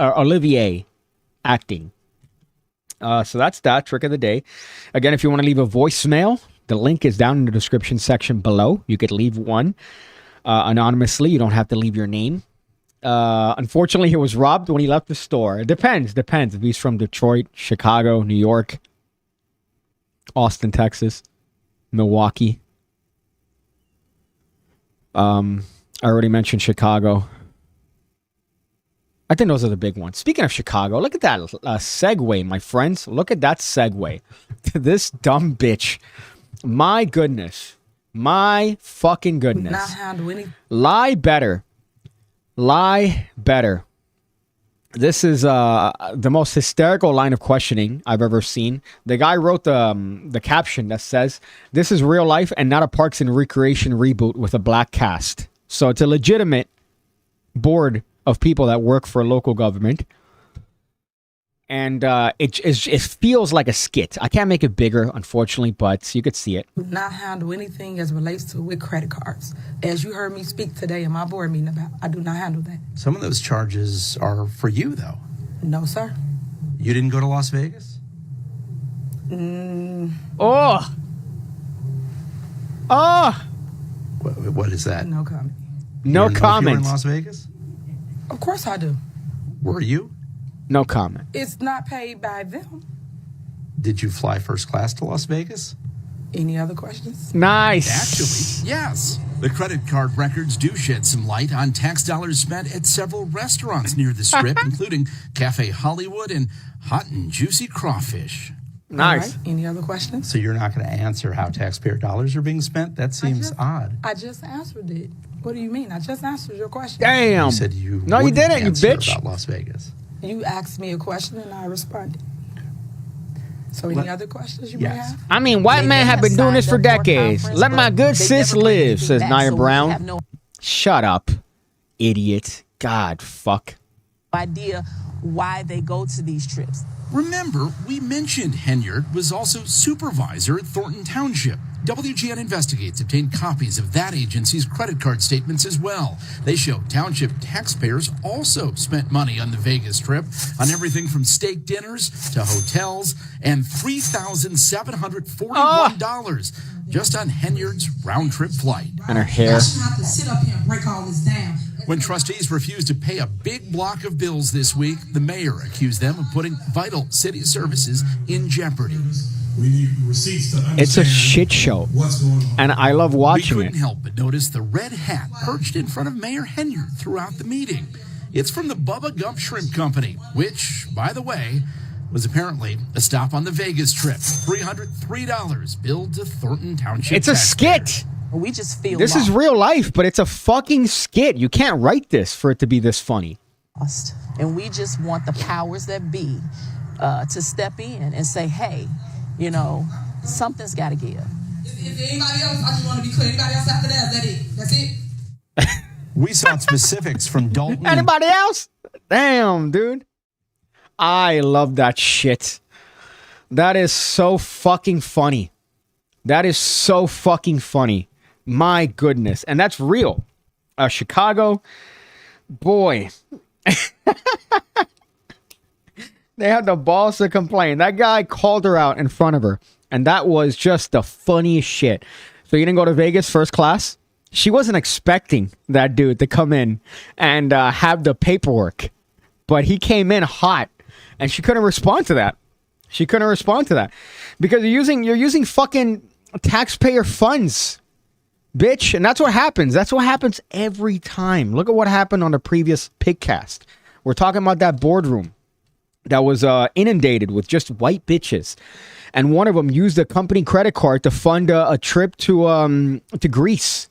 Olivier acting. So that's that trick of the day. Again, if you want to leave a voicemail, the link is down in the description section below. You could leave one anonymously. You don't have to leave your name. Unfortunately, he was robbed when he left the store. It depends. If he's from Detroit, Chicago, New York, Austin, Texas, Milwaukee. I already mentioned Chicago. I think those are the big ones. Speaking of Chicago, look at that segue, my friends. Look at that segue to this dumb bitch. My goodness. My fucking goodness. Not handle any. Lie better. Lie better. This is the most hysterical line of questioning I've ever seen. The guy wrote the caption that says, "This is real life and not a Parks and Recreation reboot with a black cast." So it's a legitimate board of people that work for a local government. And it feels like a skit. I can't make it bigger, unfortunately, but you could see it. Do not handle anything as relates to with credit cards. As you heard me speak today in my board meeting about, I do not handle that. Some of those charges are for you, though. No, sir. You didn't go to Las Vegas? Oh! What is that? No comment. No You were comment. in Las Vegas? Of course I do. Were you? No comment. It's not paid by them. Did you fly first class to Las Vegas? Any other questions? Nice. Actually, yes. The credit card records do shed some light on tax dollars spent at several restaurants near the Strip, including Cafe Hollywood and Hot and Juicy Crawfish. Nice. All right. Any other questions? So you're not going to answer how taxpayer dollars are being spent? That seems odd. I just answered it. What do you mean? I just answered your question. Damn. You said you No, you wouldn't didn't, you answer bitch. about Las Vegas. You asked me a question and I responded. So any other questions you may Yes. have? I mean, white men have been doing this for decades. Let my good sis live, says Nia Brown. Shut up, idiot. God, fuck. Idea why they go to these trips. Remember, we mentioned Henyard was also supervisor at Thornton Township. WGN Investigates obtained copies of that agency's credit card statements as well. They show township taxpayers also spent money on the Vegas trip on everything from steak dinners to hotels and $3,741 just on Henyard's round-trip flight. And her hair. have to sit up here and break all this down. When trustees refused to pay a big block of bills this week, the mayor accused them of putting vital city services in jeopardy. We need receipts to understand It's a shit show. what's going on. And I love We watching couldn't it. help but notice the red hat perched in front of Mayor Henyard throughout the meeting. It's from the Bubba Gump Shrimp Company, which, by the way, was apparently a stop on the Vegas trip. $303 billed to Thornton Township. It's a taxpayers. skit. We just feel This is real life, but it's a fucking skit. You can't write this for it to be this funny. lost. And we just want the powers that be to step in and say, hey, you know, something's got to give. If anybody else, I just want to be clear. Anybody else after that? That's it. We sought specifics from Dalton. Anybody else? Damn, dude. I love that shit. That is so fucking funny. That is so fucking funny. My goodness. And that's real. Chicago, boy. They had the balls to complain. That guy called her out in front of her. And that was just the funniest shit. So you didn't go to Vegas first class? She wasn't expecting that dude to come in and have the paperwork. But he came in hot. And she couldn't respond to that. She couldn't respond to that. Because you're using fucking taxpayer funds, bitch. And that's what happens. That's what happens every time. Look at what happened on the previous PigCast. We're talking about that boardroom that was inundated with just white bitches. And one of them used a company credit card to fund a trip to Greece.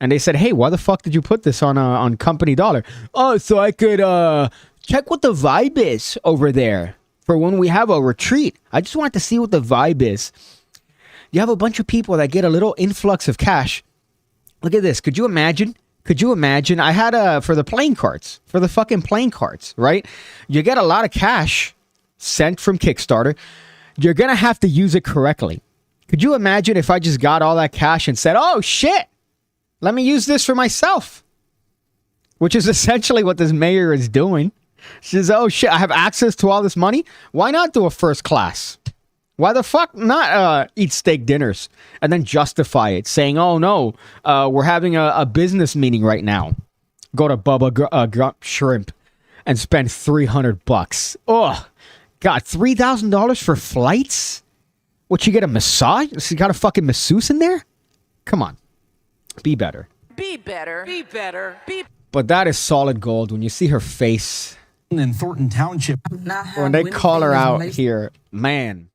And they said, hey, why the fuck did you put this on company dollar? Oh, so I could check what the vibe is over there for when we have a retreat. I just wanted to see what the vibe is. You have a bunch of people that get a little influx of cash. Look at this. Could you imagine? Could you imagine? I had for the playing cards, for the fucking playing cards, right? You get a lot of cash sent from Kickstarter. You're going to have to use it correctly. Could you imagine if I just got all that cash and said, oh, shit, let me use this for myself? Which is essentially what this mayor is doing. She says, oh, shit, I have access to all this money. Why not do a first class? Why the fuck not eat steak dinners and then justify it, saying, oh, no, we're having a business meeting right now. Go to Bubba Gump Shrimp and spend $300. Oh, God, $3,000 for flights? What, you get a massage? You got a fucking masseuse in there? Come on. Be better. Be better. Be better. Be But that is solid gold. When you see her face in Thornton Township. When they call her out here, man,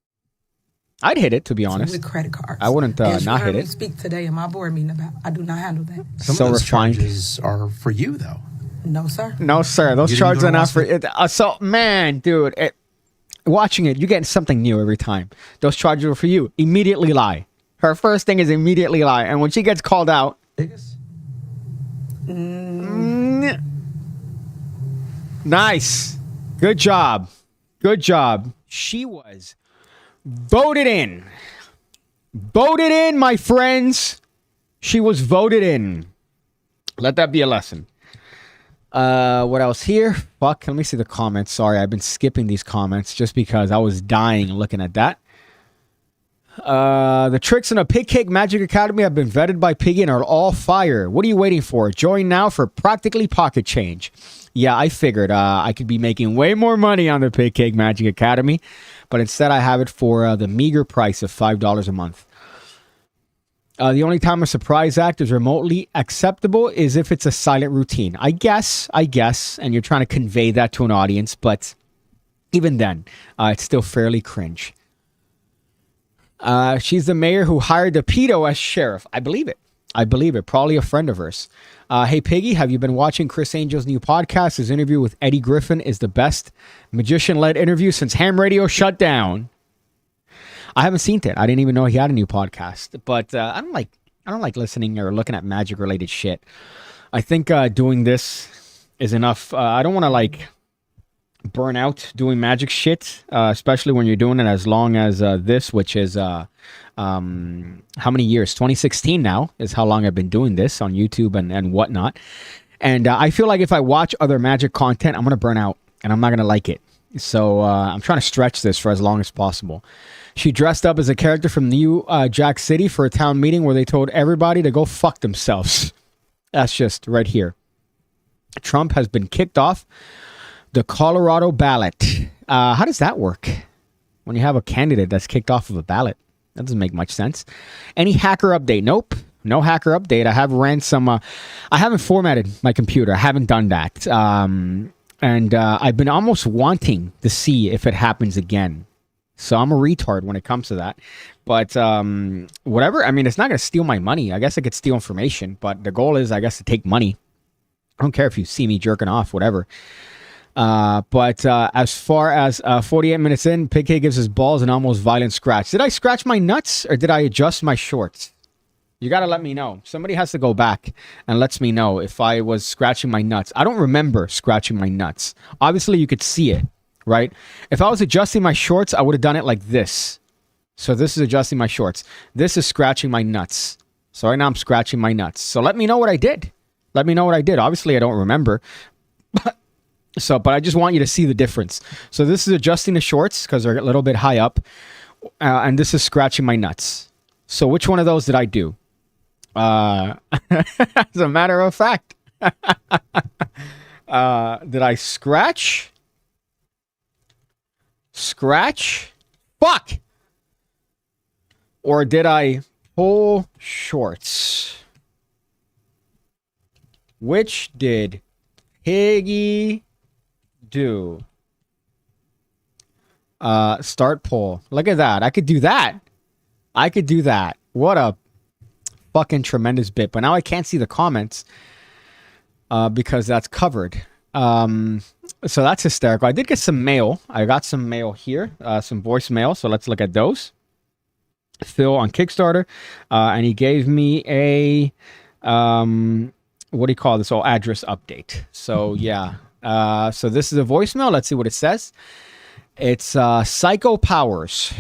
I'd hit it, to be honest. With credit cards. I wouldn't As you not heard hit me it. speak today in my board meeting about, I do not handle that. Some So of those refined. charges are for you, though. No, sir. No, sir. Those You didn't charges go are to not for Washington? it. So, man, dude, watching it, you're getting something new every time. Those charges are for you. Immediately lie. Her first thing is immediately lie. And when she gets called out, Vegas? nice. Good job. Good job. She was voted in. Voted in, my friends. She was voted in. Let that be a lesson. What else here? Fuck, let me see the comments. Sorry, I've been skipping these comments just because I was dying looking at that. The tricks in a PigCake Magic Academy have been vetted by Piggy and are all fire. What are you waiting for? Join now for practically pocket change. Yeah, I figured I could be making way more money on the PigCake Magic Academy, but instead I have it for the meager price of $5 a month. The only time a surprise act is remotely acceptable is if it's a silent routine. I guess, and you're trying to convey that to an audience, but even then, it's still fairly cringe. She's the mayor who hired the pedo as sheriff. I believe it. Probably a friend of hers. Hey, Piggy, have you been watching Chris Angel's new podcast? His interview with Eddie Griffin is the best magician-led interview since ham radio shut down. I haven't seen it. I didn't even know he had a new podcast. But I don't like listening or looking at magic-related shit. I think doing this is enough. I don't want to like burn out doing magic shit, especially when you're doing it as long as this, which is how many years? 2016 now is how long I've been doing this on YouTube and whatnot. And I feel like if I watch other magic content, I'm gonna burn out and I'm not gonna like it. So I'm trying to stretch this for as long as possible. She dressed up as a character from New Jack City for a town meeting where they told everybody to go fuck themselves. That's just right here. Trump has been kicked off the Colorado ballot. How does that work? When you have a candidate that's kicked off of a ballot? That doesn't make much sense. Any hacker update? Nope. No hacker update. I have ran some... I haven't formatted my computer. I haven't done that. And I've been almost wanting to see if it happens again. So I'm a retard when it comes to that. But whatever. I mean, it's not going to steal my money. I guess it could steal information. But the goal is, I guess, to take money. I don't care if you see me jerking off, whatever. But as far as 48 minutes in, PigCake gives his balls an almost violent scratch. Did I scratch my nuts or did I adjust my shorts? You got to let me know. Somebody has to go back and lets me know if I was scratching my nuts. I don't remember scratching my nuts. Obviously, you could see it, right? If I was adjusting my shorts, I would have done it like this. So this is adjusting my shorts. This is scratching my nuts. So right now I'm scratching my nuts. So let me know what I did. Let me know what I did. Obviously, I don't remember. But I just want you to see the difference. So this is adjusting the shorts because they're a little bit high up. And this is scratching my nuts. So which one of those did I do? As a matter of fact. Did I scratch? Scratch? Fuck! Or did I pull shorts? Which did Piggy do? Start poll. Look at that. I could do that. What a fucking tremendous bit. But now I can't see the comments because that's covered. So that's hysterical. I did get some mail. I got some mail here, some voicemail. So let's look at those. Phil on Kickstarter, and he gave me a what do you call this? Oh, address update. So yeah. So this is a voicemail. Let's see what it says. It's Psycho Powers.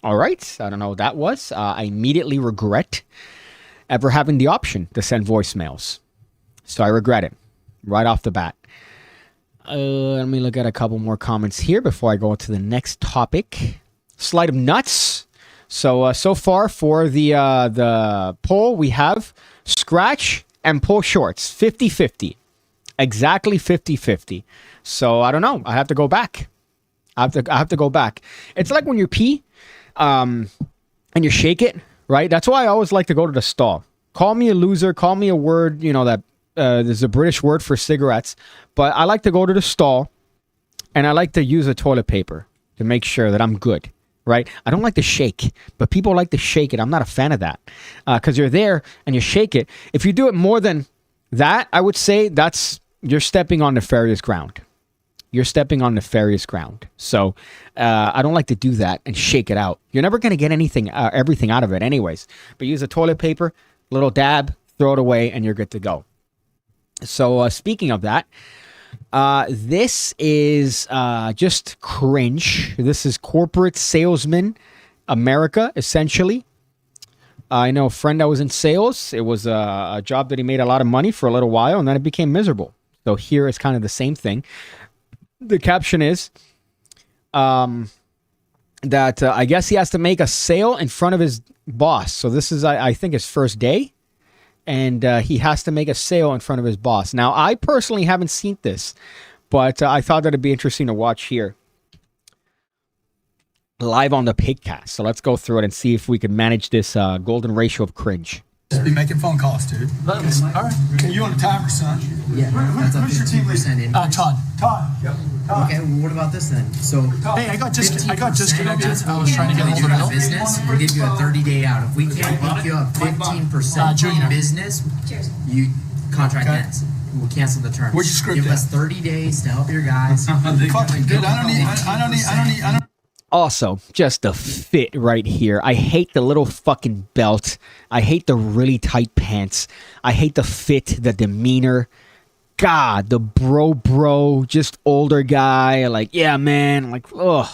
All right. I don't know what that was. I immediately regret ever having the option to send voicemails. So I regret it right off the bat. Let me look at a couple more comments here before I go into the next topic. Slide of nuts. So far for the poll, we have scratch and pull shorts. 50-50. Exactly 50-50. So I don't know. I have to go back. I have to go back. It's like when you pee and you shake it, right? That's why I always like to go to the stall. Call me a loser. Call me a word, you know, that there's a British word for cigarettes. But I like to go to the stall and I like to use a toilet paper to make sure that I'm good, right? I don't like to shake, but people like to shake it. I'm not a fan of that because you're there and you shake it. If you do it more than that, I would say you're stepping on nefarious ground. You're stepping on nefarious ground. So I don't like to do that and shake it out. You're never going to get everything out of it anyways. But use a toilet paper, little dab, throw it away, and you're good to go. So speaking of that, this is just cringe. This is corporate salesman America, essentially. I know a friend that was in sales. It was a job that he made a lot of money for a little while, and then it became miserable. So here is kind of the same thing. The caption is that I guess he has to make a sale in front of his boss. So this is, I think, his first day. And he has to make a sale in front of his boss. Now, I personally haven't seen this, but I thought that it'd be interesting to watch here. Live on the PigCast. So let's go through it and see if we can manage this golden ratio of cringe. Just be making phone calls, dude. All right. Okay, you on the timer, son? Yeah, that's a 15% increase. Todd. Yep. Okay, well, what about this then? So, Hey, I got disconnected. I was trying to get If hold you're of out Bill. business, we'll give you a 30-day out. If we can't pick you up 15% Junior. in business, you contract ends. We'll cancel the terms. Where's your script Give at? us 30 days to help your guys. Fuck, dude, I don't need. Also, just the fit right here. I hate the little fucking belt. I hate the really tight pants. I hate the fit, the demeanor. God, the bro, just older guy. Like, yeah, man. Like, ugh.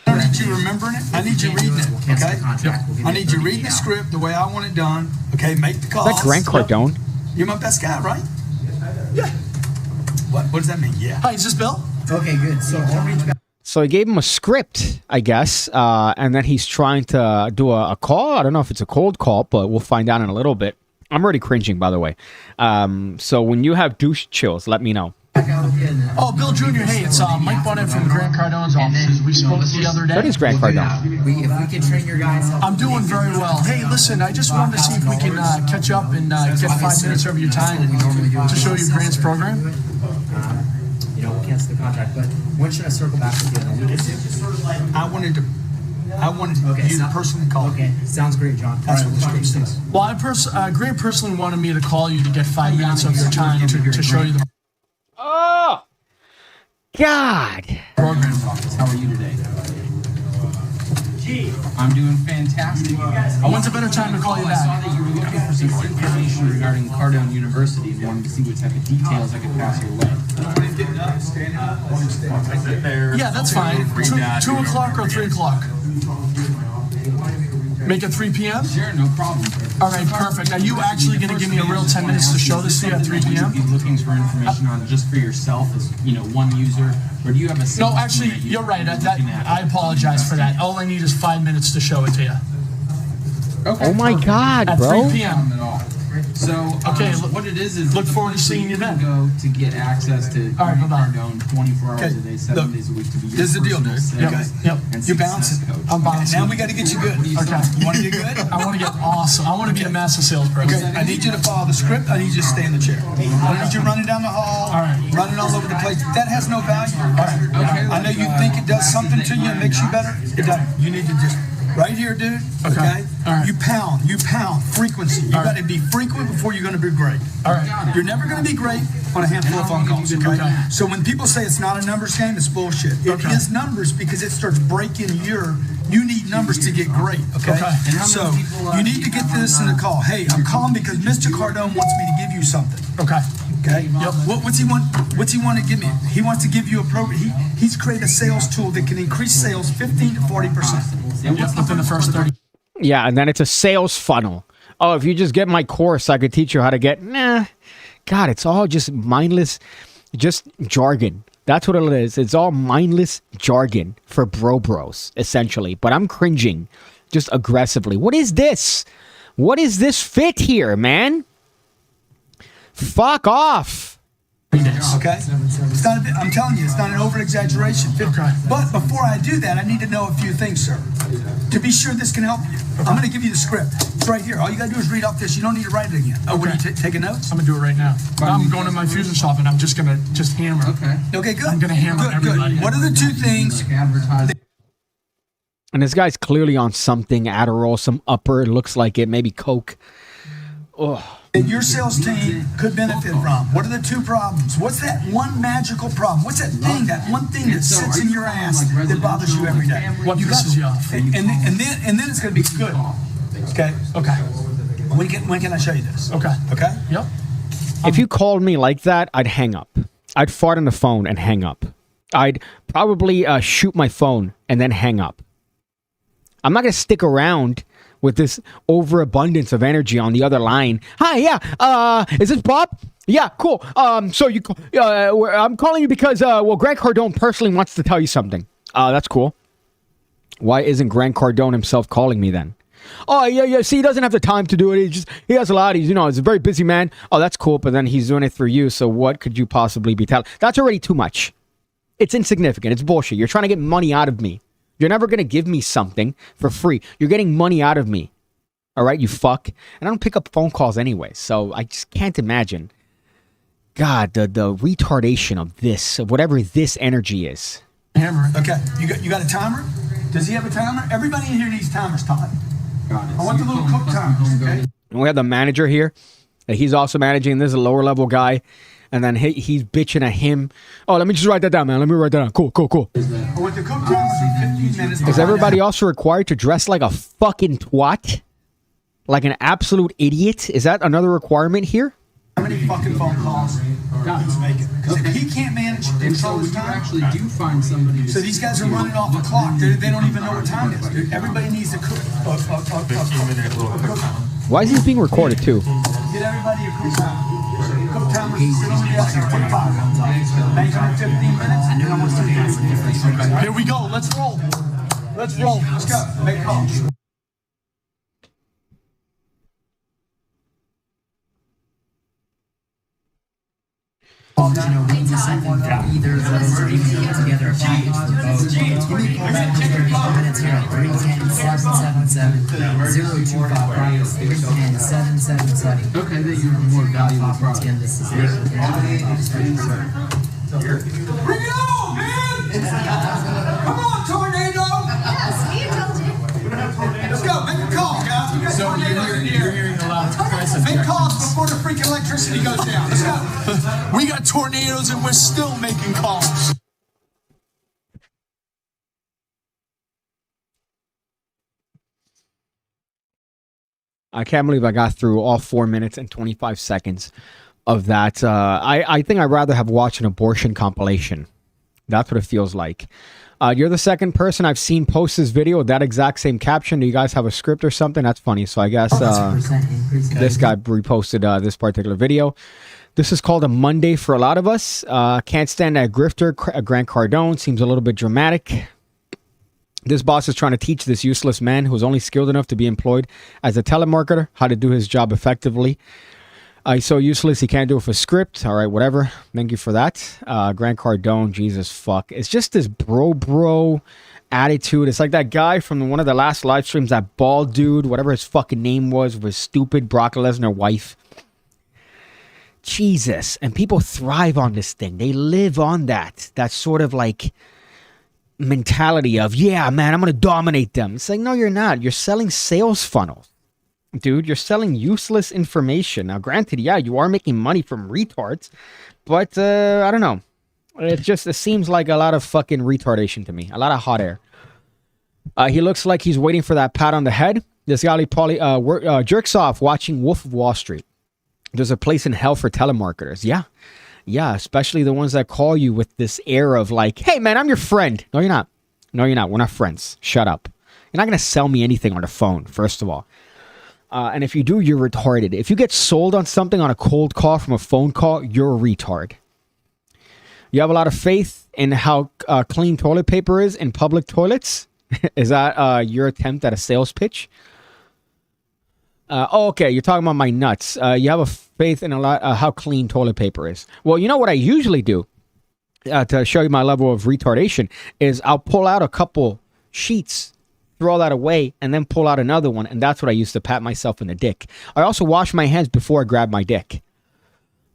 I don't need you remembering it. I need you reading it. We'll cancel Okay. the contract. We'll give I you a need you 30-day reading the out. script the way I want it done. Okay, make the calls. Is that Grant Cardone? You're my best guy, right? Yeah. What does that mean? Yeah. Hi, is this Bill? Okay, good. So I'll reach back. So he gave him a script, I guess, and then he's trying to do a call. I don't know if it's a cold call, but we'll find out in a little bit. I'm already cringing, by the way. So when you have douche chills, let me know. Oh, Bill Jr., hey, it's Mike Bonnet from Grant Cardone's office. We spoke the other day. That is Grant Cardone. If we can train your guys up. I'm doing very well. Hey, listen, I just wanted to see if we can catch up and get 5 minutes of your time to show you Grant's program. We'll cancel the contract, but when should I circle back with you? In a week or two? I wanted you to personally call. Okay, sounds great, John. That's what the script says. Well, Grant personally wanted me to call you to get 5 minutes of your time to show you the Oh, God. program. How are you today? I'm doing fantastic. When's a better time to call you I saw back? that you were looking for some information regarding Cardone University and wanted to see what type of details I could pass your way. Yeah, that's fine. 2 o'clock or 3 o'clock? Make it 3 p.m.? Sure, no problem. All right, perfect. Are you actually going to give me a real 10 minutes to show this to you at 3 p.m.? Would you be looking for information on just for yourself as, one user, or do you have a No, sales actually, team that you're right. looking at? I apologize for that. All I need is 5 minutes to show it to you. Okay. Oh, my God, At bro. 3 p.m. At all. So, Okay, what it is look forward to seeing you then. Go to get access to All right, bye-bye. Cardone 24 hours Okay, a day, 7 look, days a week to be your this is the deal, personal dude. sales Yep. and You're success bouncing. coach. I'm bouncing. Now we got to get you good. Okay. You want to get good? I want to get awesome. I want to be a massive salesperson. Okay, I need you to follow the script. I need you to stay in the chair. I don't need you running down the hall, All right. running all over the place. That has no value. Okay. I know you think it does something to you and makes you better. It doesn't. You need to just right here, dude. Okay. All right. You pound frequency. You got to be frequent before you're going to be great. All right. You're never going to be great on a handful of phone calls. Okay. So when people say it's not a numbers game, it's bullshit. It is numbers because it starts breaking your. You need numbers to get great. Okay. So you need to get this in a call. Hey, I'm calling because Mr. Cardone wants me to give you something. Okay. Okay. Yep. What's he want? What's he want to give me? He wants to give you a program. He's created a sales tool that can increase sales 15 to 40%. Yep, within the first 30. Yeah, and then it's a sales funnel. Oh, if you just get my course, I could teach you how to get... Nah. God, it's all just mindless, just jargon. That's what it is. It's all mindless jargon for bros, essentially. But I'm cringing just aggressively. What is this? What is this fit here, man? Fuck off. Okay? It's not a bit, I'm telling you, it's not an over-exaggeration. But before I do that, I need to know a few things, sir. To be sure this can help you. I'm going to give you the script. It's right here. All you got to do is read off this. You don't need to write it again. Oh, what are you taking notes? I'm going to do it right now. I'm going to my fusion shop and I'm just going to hammer. Okay, good. I'm going to hammer everybody. Good. What are the two things? And this guy's clearly on something, Adderall, some upper, it looks like it, maybe Coke. Oh. That your sales team could benefit from? What are the two problems? What's that one magical problem? What's that thing, that one thing that sits in your ass that bothers you every day? What pisses you off? And then it's going to be good. Okay? Okay. When can I show you this? Okay. Okay? Yep. If you called me like that, I'd hang up. I'd fart on the phone and hang up. I'd probably shoot my phone and then hang up. I'm not going to stick around with this overabundance of energy on the other line. Hi, yeah, is this Bob? Yeah, cool. So I'm calling you because, Grant Cardone personally wants to tell you something. That's cool. Why isn't Grant Cardone himself calling me then? Oh, yeah, see, he doesn't have the time to do it. He has a lot. He's a very busy man. Oh, that's cool, but then he's doing it through you, so what could you possibly be telling? That's already too much. It's insignificant. It's bullshit. You're trying to get money out of me. You're never going to give me something for free. You're getting money out of me. All right, you fuck. And I don't pick up phone calls anyway, so I just can't imagine. God, the retardation of this, of whatever this energy is. Hammer. Okay, you got a timer? Does he have a timer? Everybody in here needs timers, Todd. I want the little cook timers, okay? And we have the manager here. He's also managing. This is a lower level guy. And then he's bitching at him. Oh, let me just write that down, man. Let me write that down. Cool. I want the cook timers in 15 minutes. Is everybody also required to dress like a fucking twat? Like an absolute idiot? Is that another requirement here? How many fucking phone calls he's making? Because if he can't manage to control his time, actually do find somebody. So these guys are running off the clock. They don't even know what time it is. Everybody needs to cook. 15-minute little cook time. Why is this being recorded too? Get everybody a cook time. Cook timer. Sit on the desk for 25. Bank on 15 minutes. Here we go. Let's roll. Let's go. Make calls. We need something from either of those, or even put together a package for both. Give me a call back in 30 minutes here at 310-777-025. Okay, that you're more valuable product. Again, this is Bring it on, man! Come on, tornado! Let's go, make a call, guys. We got tornadoes in here. You're hearing a lot of aggressive. Make calls before the freaking electricity goes down. Let's go. We got tornadoes and we're still making calls. I can't believe I got through all 4 minutes and 25 seconds of that. I think I'd rather have watched an abortion compilation. That's what it feels like. You're the second person I've seen post this video with that exact same caption. Do you guys have a script or something? That's funny. So I guess this guy reposted this particular video. This is called a Monday for a lot of us. Can't stand that grifter. Grant Cardone seems a little bit dramatic. This boss is trying to teach this useless man who's only skilled enough to be employed as a telemarketer how to do his job effectively. He's so useless he can't do it for script. All right, whatever. Thank you for that. Grant Cardone, Jesus fuck. It's just this bro attitude. It's like that guy from one of the last live streams, that bald dude, whatever his fucking name was stupid Brock Lesnar wife. Jesus. And people thrive on this thing. They live on that. That sort of like mentality of, yeah, man, I'm going to dominate them. It's like, no, you're not. You're selling sales funnels. Dude, you're selling useless information. Now, granted, yeah, you are making money from retards, but I don't know. It seems like a lot of fucking retardation to me. A lot of hot air. He looks like he's waiting for that pat on the head. This guy probably jerks off watching Wolf of Wall Street. There's a place in hell for telemarketers. Yeah, especially the ones that call you with this air of like, hey, man, I'm your friend. No, you're not. We're not friends. Shut up. You're not going to sell me anything on the phone, first of all. And if you do, you're retarded. If you get sold on something on a cold call from a phone call, you're a retard. You have a lot of faith in how clean toilet paper is in public toilets? Is that your attempt at a sales pitch? Okay. You're talking about my nuts. You have a faith in a lot how clean toilet paper is. Well, you know what I usually do to show you my level of retardation is I'll pull out a couple sheets, throw that away, and then pull out another one, and that's what I use to pat myself in the dick. I also wash my hands before I grab my dick.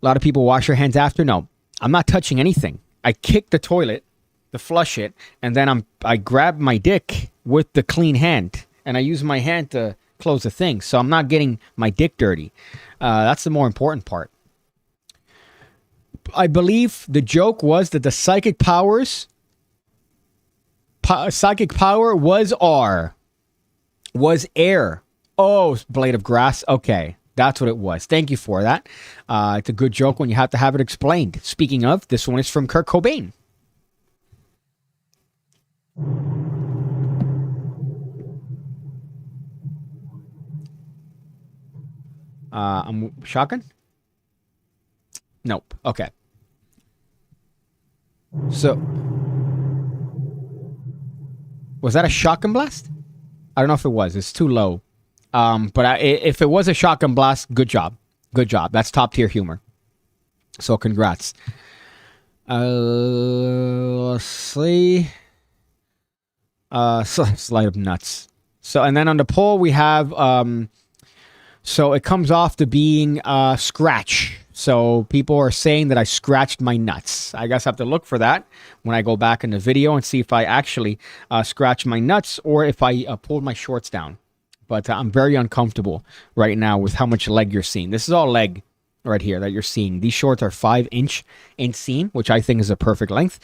A lot of people wash their hands after. No, I'm not touching anything. I kick the toilet to flush it, and then I grab my dick with the clean hand, and I use my hand to close the thing, so I'm not getting my dick dirty. That's the more important part. I believe the joke was that the psychic power was air. Oh, blade of grass. Okay, that's what it was. Thank you for that. It's a good joke when you have to have it explained. Speaking of, this one is from Kurt Cobain. I'm shotgun? Nope. Okay. So, was that a shotgun blast? I don't know if it was. It's too low. But if it was a shotgun blast, good job. Good job. That's top tier humor. So congrats. Let's see. Slide of nuts. So, and then on the poll we have, so it comes off to being scratch. So people are saying that I scratched my nuts. I guess I have to look for that when I go back in the video and see if I actually scratched my nuts or if I pulled my shorts down. But I'm very uncomfortable right now with how much leg you're seeing. This is all leg right here that you're seeing. These shorts are 5-inch inseam, which I think is a perfect length.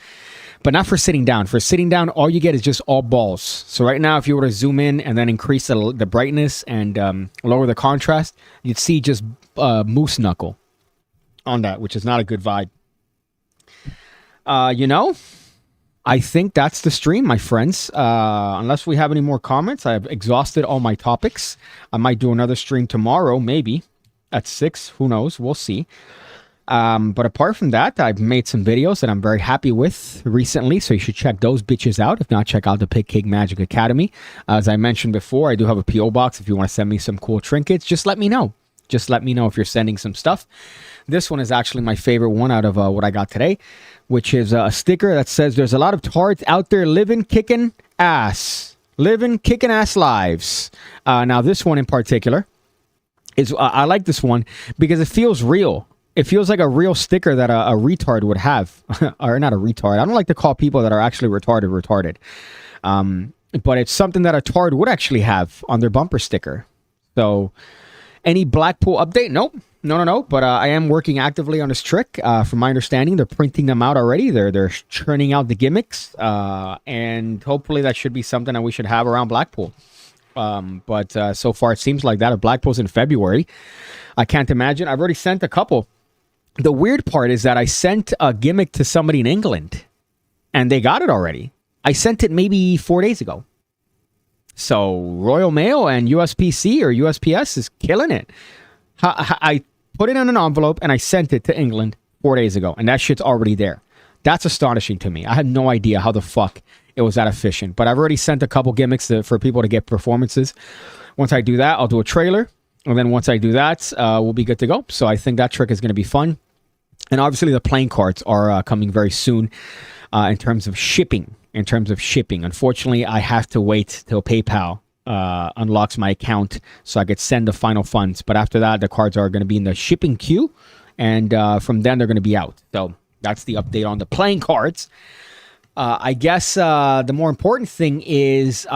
But not for sitting down. For sitting down, all you get is just all balls. So right now, if you were to zoom in and then increase the brightness and lower the contrast, you'd see just moose knuckle on that, which is not a good vibe. I think that's the stream, my friends. Unless we have any more comments, I have exhausted all my topics. I might do another stream tomorrow, maybe at 6. Who knows? We'll see. But apart from that, I've made some videos that I'm very happy with recently, so you should check those bitches out. If not, check out the PigCake Magic Academy. As I mentioned before, I do have a P.O. box. If you want to send me some cool trinkets, just let me know. Just let me know if you're sending some stuff. This one is actually my favorite one out of what I got today, which is a sticker that says, there's a lot of tards out there living, kicking ass. Living, kicking ass lives. Now, this one in particular is, I like this one because it feels real. It feels like a real sticker that a retard would have. Or not a retard. I don't like to call people that are actually retarded. But it's something that a tard would actually have on their bumper sticker. So, any Blackpool update? Nope. No. But I am working actively on this trick. From my understanding, they're printing them out already. They're churning out the gimmicks. And hopefully that should be something that we should have around Blackpool. But so far it seems like that. If Blackpool's in February, I can't imagine. I've already sent a couple. The weird part is that I sent a gimmick to somebody in England. And they got it already. I sent it maybe 4 days ago. So Royal Mail and USPC or USPS is killing it. I put it in an envelope and I sent it to England 4 days ago. And that shit's already there. That's astonishing to me. I had no idea how the fuck it was that efficient. But I've already sent a couple gimmicks for people to get performances. Once I do that, I'll do a trailer. And then once I do that, we'll be good to go. So I think that trick is going to be fun. And obviously the playing cards are coming very soon in terms of shipping. Unfortunately, I have to wait till PayPal unlocks my account so I could send the final funds. But after that, the cards are going to be in the shipping queue. And from then, they're going to be out. So that's the update on the playing cards. I guess the more important thing is...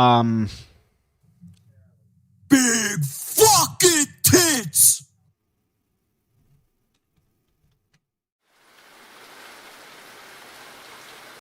Big fucking tits!